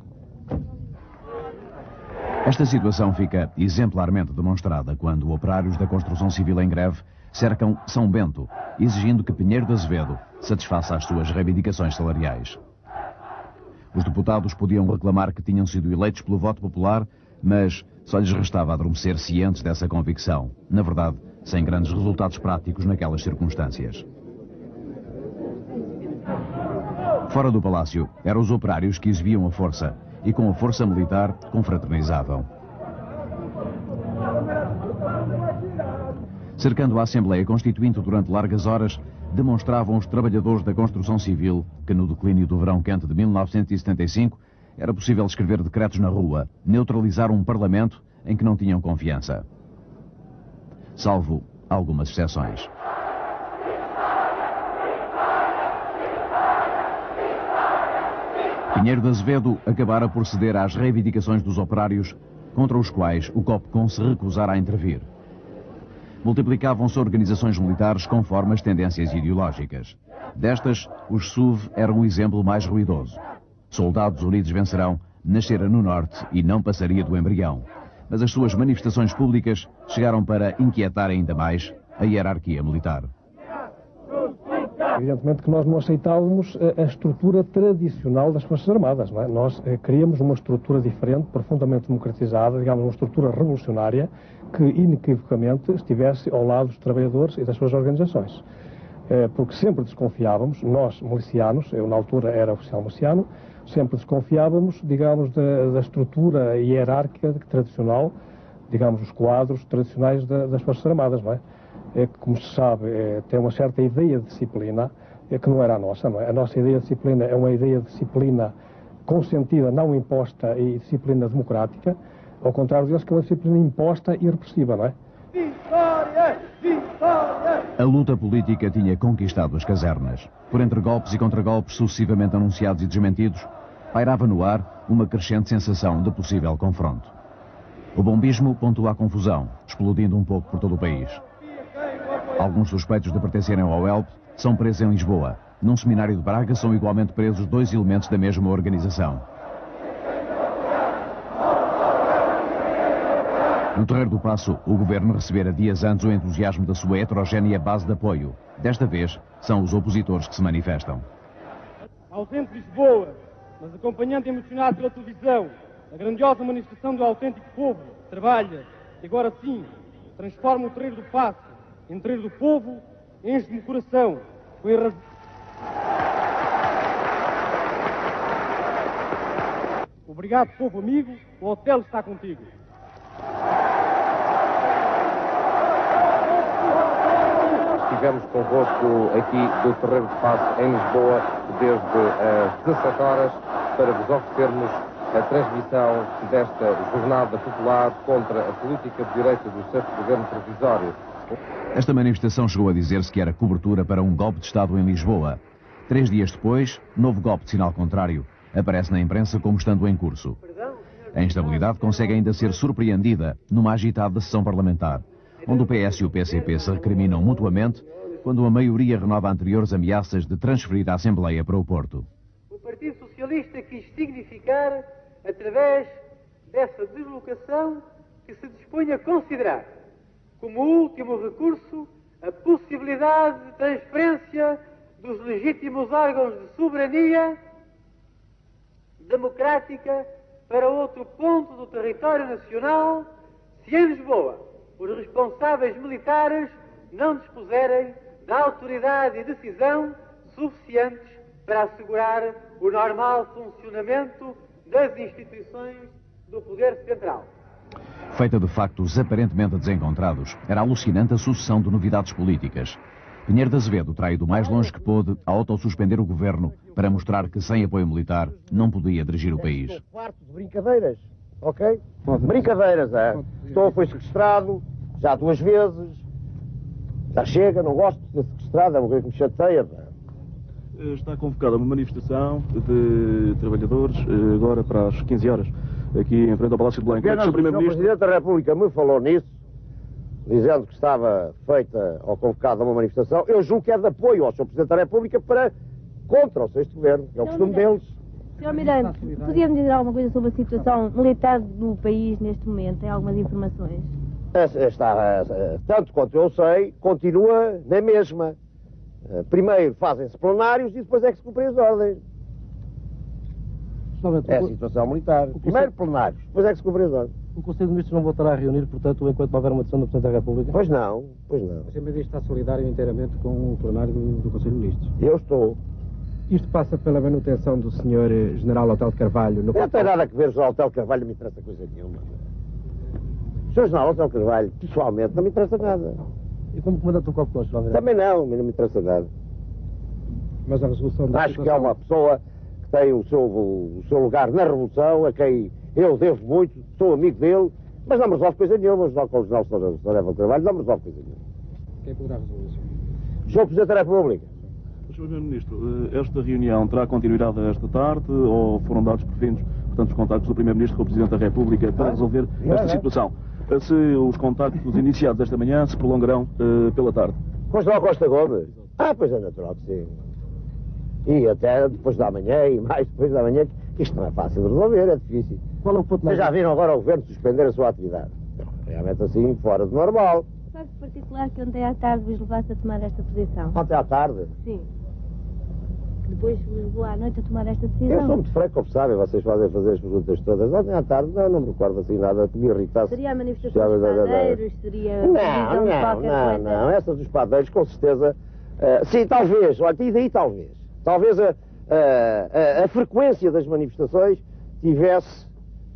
Esta situação fica exemplarmente demonstrada quando operários da construção civil em greve cercam São Bento, exigindo que Pinheiro de Azevedo satisfaça as suas reivindicações salariais. Os deputados podiam reclamar que tinham sido eleitos pelo voto popular, mas só lhes restava adormecer cientes dessa convicção, na verdade, sem grandes resultados práticos naquelas circunstâncias. Fora do palácio, eram os operários que exibiam a força, e com a força militar confraternizavam. Cercando a Assembleia Constituinte durante largas horas, demonstravam os trabalhadores da construção civil que no declínio do verão quente de 1975 era possível escrever decretos na rua, neutralizar um parlamento em que não tinham confiança. Salvo algumas exceções. Pinheiro de Azevedo acabara por ceder às reivindicações dos operários, contra os quais o COPCOM se recusara a intervir. Multiplicavam-se organizações militares conforme as tendências ideológicas. Destas, os SUV eram o exemplo mais ruidoso. Soldados Unidos Vencerão nascera no Norte e não passaria do embrião. Mas as suas manifestações públicas chegaram para inquietar ainda mais a hierarquia militar. Evidentemente que nós não aceitávamos a estrutura tradicional das Forças Armadas. Não é? Nós queríamos uma estrutura diferente, profundamente democratizada, digamos, uma estrutura revolucionária que inequivocamente estivesse ao lado dos trabalhadores e das suas organizações. Porque sempre desconfiávamos, nós milicianos, eu na altura era oficial miliciano, sempre desconfiávamos, digamos, da estrutura hierárquica tradicional, digamos, os quadros tradicionais das Forças Armadas, não é? Que, como se sabe, tem uma certa ideia de disciplina, que não era a nossa, não é? A nossa ideia de disciplina é uma ideia de disciplina consentida, não imposta, e disciplina democrática, ao contrário deles, que é uma disciplina imposta e repressiva, não é? Vitória! Vitória! A luta política tinha conquistado as casernas. Por entre golpes e contragolpes sucessivamente anunciados e desmentidos, pairava no ar uma crescente sensação de possível confronto. O bombismo pontua a confusão, explodindo um pouco por todo o país. Alguns suspeitos de pertencerem ao ELP são presos em Lisboa. Num seminário de Braga são igualmente presos dois elementos da mesma organização. No Terreiro do Paço, o governo recebera dias antes o entusiasmo da sua heterogénea base de apoio. Desta vez, são os opositores que se manifestam. Ausente de Lisboa, mas acompanhando emocionado pela televisão, a grandiosa manifestação do autêntico povo que trabalha e agora sim transforma o Terreiro do Paço em Terreiro do Povo, enche-me o coração com a razão. Obrigado, povo amigo, o hotel está contigo. Estivemos convosco aqui do Terreiro de Paço em Lisboa desde as 17 horas para vos oferecermos a transmissão desta jornada popular contra a política de direita do sexto governo provisório. Esta manifestação chegou a dizer-se que era cobertura para um golpe de Estado em Lisboa. 3 dias depois, novo golpe de sinal contrário aparece na imprensa como estando em curso. A instabilidade consegue ainda ser surpreendida numa agitada sessão parlamentar, onde o PS e o PCP se recriminam mutuamente quando a maioria renova anteriores ameaças de transferir a Assembleia para o Porto. O Partido Socialista quis significar, através dessa deslocação, que se dispõe a considerar como último recurso a possibilidade de transferência dos legítimos órgãos de soberania democrática para outro ponto do território nacional, se em Lisboa os responsáveis militares não dispuserem da autoridade e decisão suficientes para assegurar o normal funcionamento das instituições do poder central. Feita de factos aparentemente desencontrados, era alucinante a sucessão de novidades políticas. Pinheiro de Azevedo terá ido mais longe que pôde a autossuspender o governo para mostrar que sem apoio militar não podia dirigir o país. Estou farto de brincadeiras, ok? Brincadeiras, é. Foi sequestrado já 2 vezes. Já chega, não gosto de ser sequestrado, é uma coisa que me chateia. Está convocada uma manifestação de trabalhadores agora para as 15 horas, aqui em frente ao Palácio de Belém. O Presidente da República me falou nisso, dizendo que estava feita ou convocada uma manifestação. Eu julgo que é de apoio ao Sr. Presidente da República contra o 6º Governo, que é o costume deles. Sr. Mirante, podia-me dizer alguma coisa sobre a situação militar do país neste momento? Tem algumas informações? Tanto quanto eu sei, continua na mesma. Primeiro fazem-se plenários e depois é que se cumprem as ordens. É a situação militar. Primeiro plenários, depois é que se cumprem as ordens. O Conselho de Ministros não voltará a reunir, portanto, enquanto não houver uma decisão do Presidente da República? Pois não, pois não. A CMD está solidário inteiramente com o plenário do Conselho de Ministros? Eu estou. Isto passa pela manutenção do Sr. General Hotel de Carvalho no... Não tem nada a ver com o Hotel de Carvalho, não me interessa coisa nenhuma. O Sr. General Hotel de Carvalho, pessoalmente, não me interessa nada. E como comandante do Corpo de Bombeiros? Também não me interessa nada. Mas a resolução da Acho que é uma pessoa que tem o seu lugar na Revolução, a quem eu devo muito, sou amigo dele, mas não me resolve coisa nenhuma. Mas não com o General Hotel de Carvalho, não me resolve coisa nenhuma. Quem poderá resolver isso? O Sr. Presidente da República. Sr. Primeiro-Ministro, esta reunião terá continuidade esta tarde ou foram dados por fins, portanto, os contactos do Primeiro-Ministro com o Presidente da República para resolver esta situação? Se os contactos iniciados esta manhã se prolongarão pela tarde? Com o General Costa Gomes? Pois é natural que sim. E até depois da manhã e mais depois da manhã, que isto não é fácil de resolver, é difícil. Qual é o ponto mais... Vocês já viram agora o Governo suspender a sua atividade? Realmente assim, fora do normal. Sabe de particular que ontem à tarde vos levasse a tomar esta posição? Ontem à tarde? Sim. Depois vos levou à noite a tomar esta decisão? Eu sou muito franco, como sabem, vocês podem fazer as perguntas todas. Ontem à tarde não me recordo assim nada que me irritasse. Seria a manifestação dos padeiros? Seria Não, essa dos padeiros, com certeza. Sim, talvez, olha, e daí talvez. Talvez a frequência das manifestações tivesse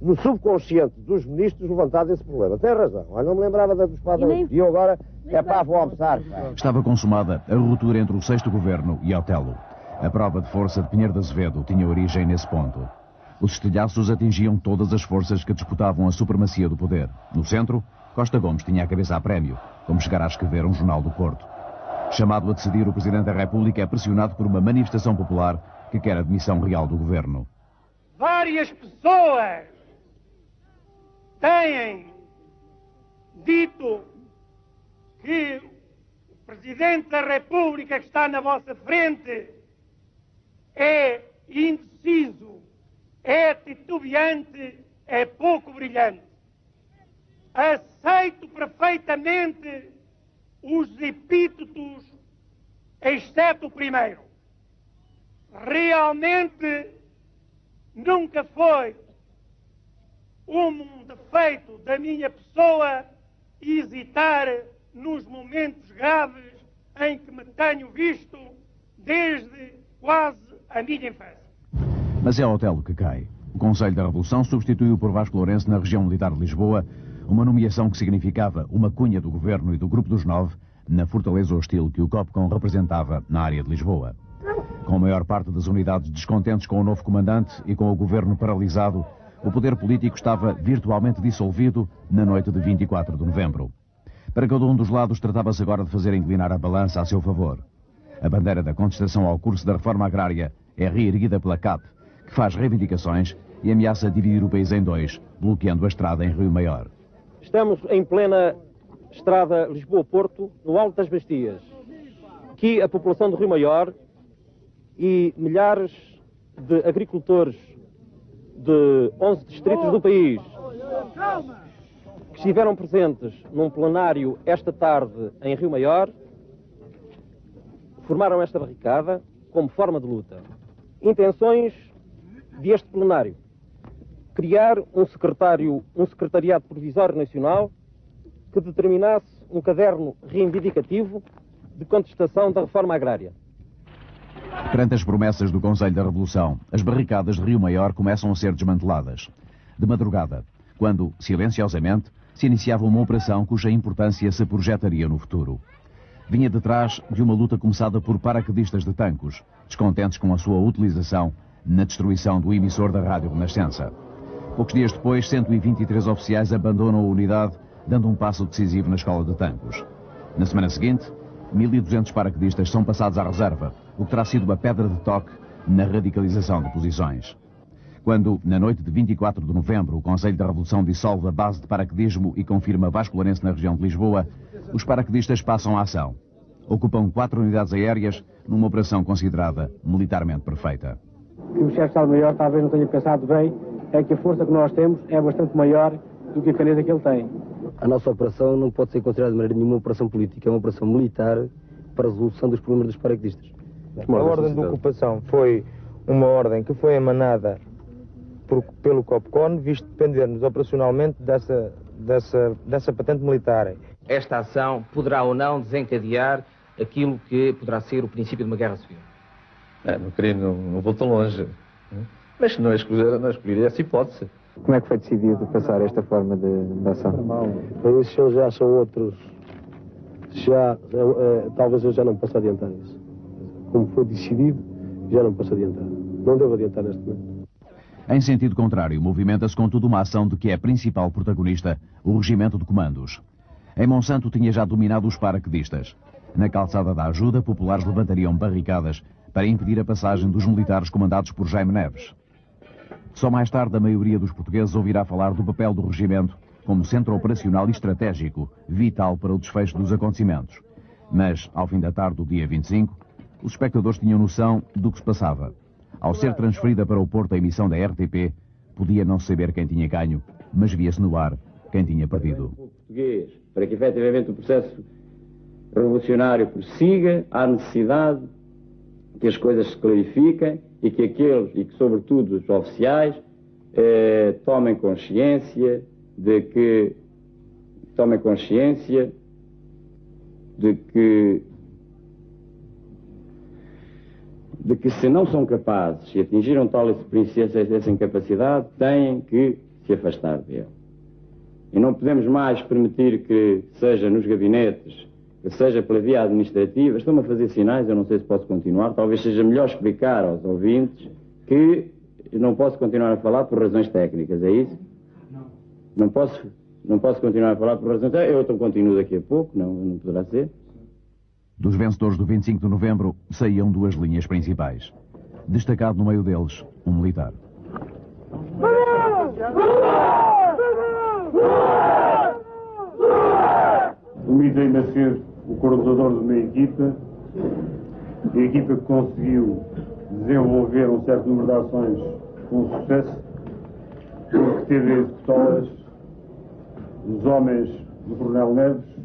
no subconsciente dos ministros levantado esse problema. Tem razão, olha, não me lembrava da dos padeiros. E eu agora vou almoçar. Estava consumada a ruptura entre o 6º Governo e Otelo. A prova de força de Pinheiro de Azevedo tinha origem nesse ponto. Os estilhaços atingiam todas as forças que disputavam a supremacia do poder. No centro, Costa Gomes tinha a cabeça a prémio, como chegar a escrever um jornal do Porto. Chamado a decidir, o Presidente da República é pressionado por uma manifestação popular que quer a demissão real do Governo. Várias pessoas têm dito que o Presidente da República que está na vossa frente é indeciso, é titubeante, é pouco brilhante. Aceito perfeitamente os epítetos, exceto o primeiro. Realmente nunca foi um defeito da minha pessoa hesitar nos momentos graves em que me tenho visto desde quase a minha infância. Mas é Otelo que cai. O Conselho da Revolução substituiu por Vasco Lourenço na região militar de Lisboa uma nomeação que significava uma cunha do Governo e do Grupo dos 9 na fortaleza hostil que o COPCOM representava na área de Lisboa. Com a maior parte das unidades descontentes com o novo comandante e com o Governo paralisado, o poder político estava virtualmente dissolvido na noite de 24 de novembro. Para cada um dos lados tratava-se agora de fazer inclinar a balança a seu favor. A bandeira da contestação ao curso da reforma agrária é reerguida pela CAP, que faz reivindicações e ameaça dividir o país em dois, bloqueando a estrada em Rio Maior. Estamos em plena estrada Lisboa-Porto, no Alto das Bastias. Aqui a população do Rio Maior e milhares de agricultores de 11 distritos do país que estiveram presentes num plenário esta tarde em Rio Maior, formaram esta barricada como forma de luta. Intenções deste plenário: criar um secretariado provisório nacional que determinasse um caderno reivindicativo de contestação da reforma agrária. Perante as promessas do Conselho da Revolução, as barricadas de Rio Maior começam a ser desmanteladas. De madrugada, quando, silenciosamente, se iniciava uma operação cuja importância se projetaria no futuro. Vinha de trás de uma luta começada por paraquedistas de Tancos, descontentes com a sua utilização na destruição do emissor da Rádio Renascença. Poucos dias depois, 123 oficiais abandonam a unidade, dando um passo decisivo na escola de Tancos. Na semana seguinte, 1.200 paraquedistas são passados à reserva, o que terá sido uma pedra de toque na radicalização de posições. Quando, na noite de 24 de novembro, o Conselho da Revolução dissolve a base de paraquedismo e confirma Vasco Lourenço na região de Lisboa, os paraquedistas passam à ação. Ocupam 4 unidades aéreas numa operação considerada militarmente perfeita. Que o chefe de Estado-Maior talvez não tenha pensado bem é que a força que nós temos é bastante maior do que a caneta que ele tem. A nossa operação não pode ser considerada de maneira nenhuma uma operação política, é uma operação militar para a resolução dos problemas dos paraquedistas. A ordem de ocupação foi uma ordem que foi emanada pelo COPCON, visto dependermos operacionalmente dessa patente militar. Esta ação poderá ou não desencadear aquilo que poderá ser o princípio de uma guerra civil. Não vou tão longe, mas não escolheria essa hipótese. Como é que foi decidido passar esta forma de ação? Isso já são outros. Talvez eu já não possa adiantar isso. Como foi decidido, já não posso adiantar. Não devo adiantar neste momento. Em sentido contrário, movimenta-se contudo uma ação de que é principal protagonista o Regimento de Comandos. Em Monsanto tinha já dominado os paraquedistas. Na calçada da Ajuda, populares levantariam barricadas para impedir a passagem dos militares comandados por Jaime Neves. Só mais tarde a maioria dos portugueses ouvirá falar do papel do regimento como centro operacional e estratégico, vital para o desfecho dos acontecimentos. Mas, ao fim da tarde do dia 25, os espectadores tinham noção do que se passava. Ao ser transferida para o Porto a emissão da RTP, podia não saber quem tinha ganho, mas via-se no ar quem tinha perdido. Português, para que efetivamente o processo revolucionário prossiga, há necessidade que as coisas se clarifiquem e que aqueles, e que sobretudo os oficiais, tomem consciência de que se não são capazes e atingiram tal essa incapacidade, têm que se afastar dele. E não podemos mais permitir que seja nos gabinetes, que seja pela via administrativa. Estão-me a fazer sinais, eu não sei se posso continuar. Talvez seja melhor explicar aos ouvintes que não posso continuar a falar por razões técnicas, é isso? Não posso continuar a falar por razões técnicas. Eu continuo daqui a pouco, não poderá ser. Dos vencedores do 25 de novembro saíam 2 linhas principais. Destacado no meio deles, um militar. Limitei-me a ser o coordenador de uma equipa, a equipa que conseguiu desenvolver um certo número de ações com sucesso, porque teve a executá-las os homens do Coronel Neves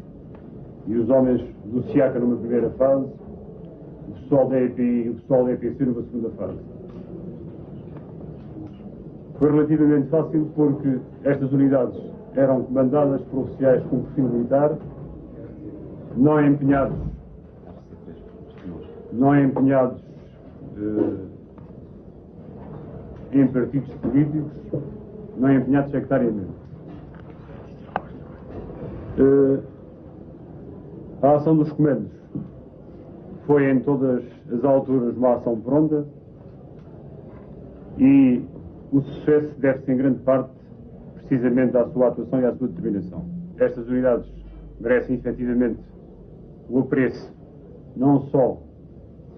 e os homens do SIACA numa primeira fase, o pessoal da EPI e o pessoal da EPC numa segunda fase. Foi relativamente fácil porque estas unidades eram comandadas por oficiais com perfil militar, não empenhados em partidos políticos, não empenhados sectariamente. A ação dos comandos foi em todas as alturas uma ação pronta e o sucesso deve-se em grande parte precisamente à sua atuação e à sua determinação. Estas unidades merecem efetivamente o apreço não só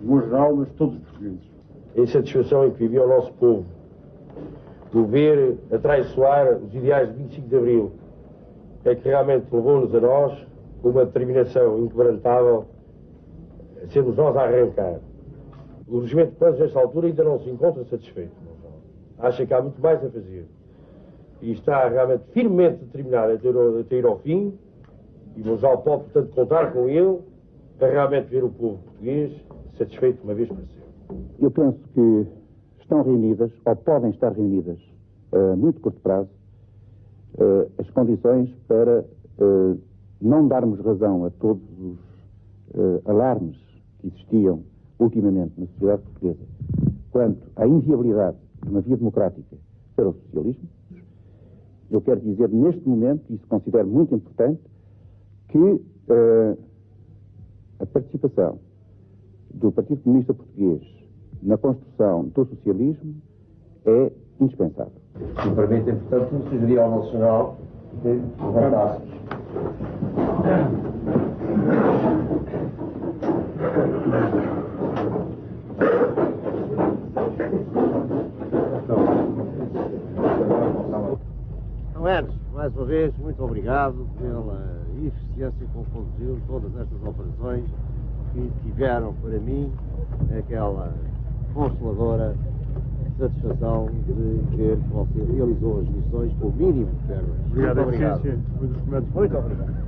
do geral, mas de todos os portugueses. A insatisfação em que vivia o nosso povo, do ver atraiçoar os ideais de 25 de Abril, é que realmente levou-nos a nós uma determinação inquebrantável, sermos nós a arrancar. O regimento de planos, nesta altura, ainda não se encontra satisfeito. Acha que há muito mais a fazer. E está realmente firmemente determinado a ir ao fim, e Monjal pode, portanto, contar com ele para realmente ver o povo português satisfeito de uma vez para sempre. Eu penso que estão reunidas, ou podem estar reunidas, a muito curto prazo, as condições para não darmos razão a todos os alarmes que existiam ultimamente na sociedade portuguesa quanto à inviabilidade de uma via democrática para o socialismo. Eu quero dizer neste momento, e isso considero muito importante, que a participação do Partido Comunista Português na construção do socialismo é indispensável. Se me permitem, portanto, sugerir ao Nacional que levantasse. Enes, mais uma vez, muito obrigado pela eficiência com que conduziu todas estas operações que tiveram para mim aquela consoladora satisfação de ver que você realizou as missões com o mínimo de perdas. Obrigado, muito obrigado. Muito obrigado.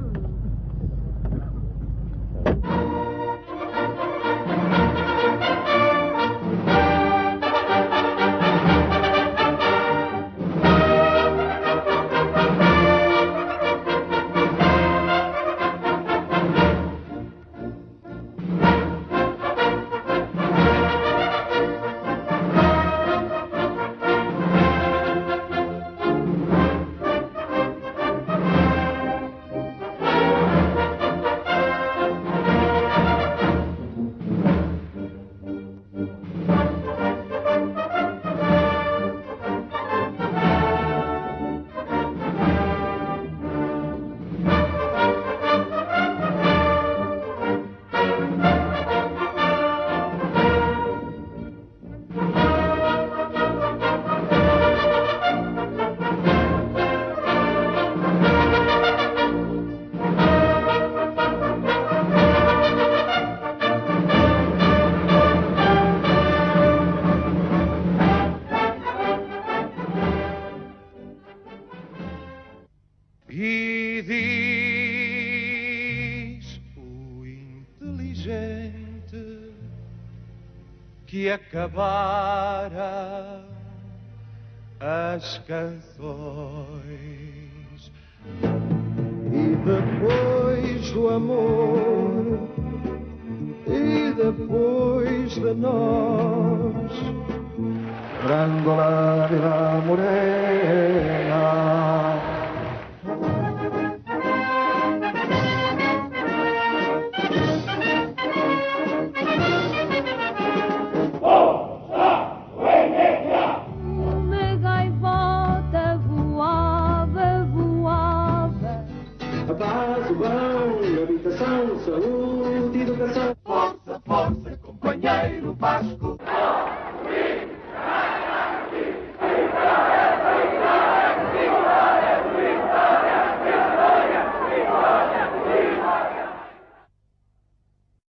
E diz o inteligente que acabaram as canções. E depois do amor, e depois de nós, Grândola de la Morena. Uma gaivota voava, voava. A paz, o bem, a habitação, saúde e educação. Força, força, companheiro Vasco.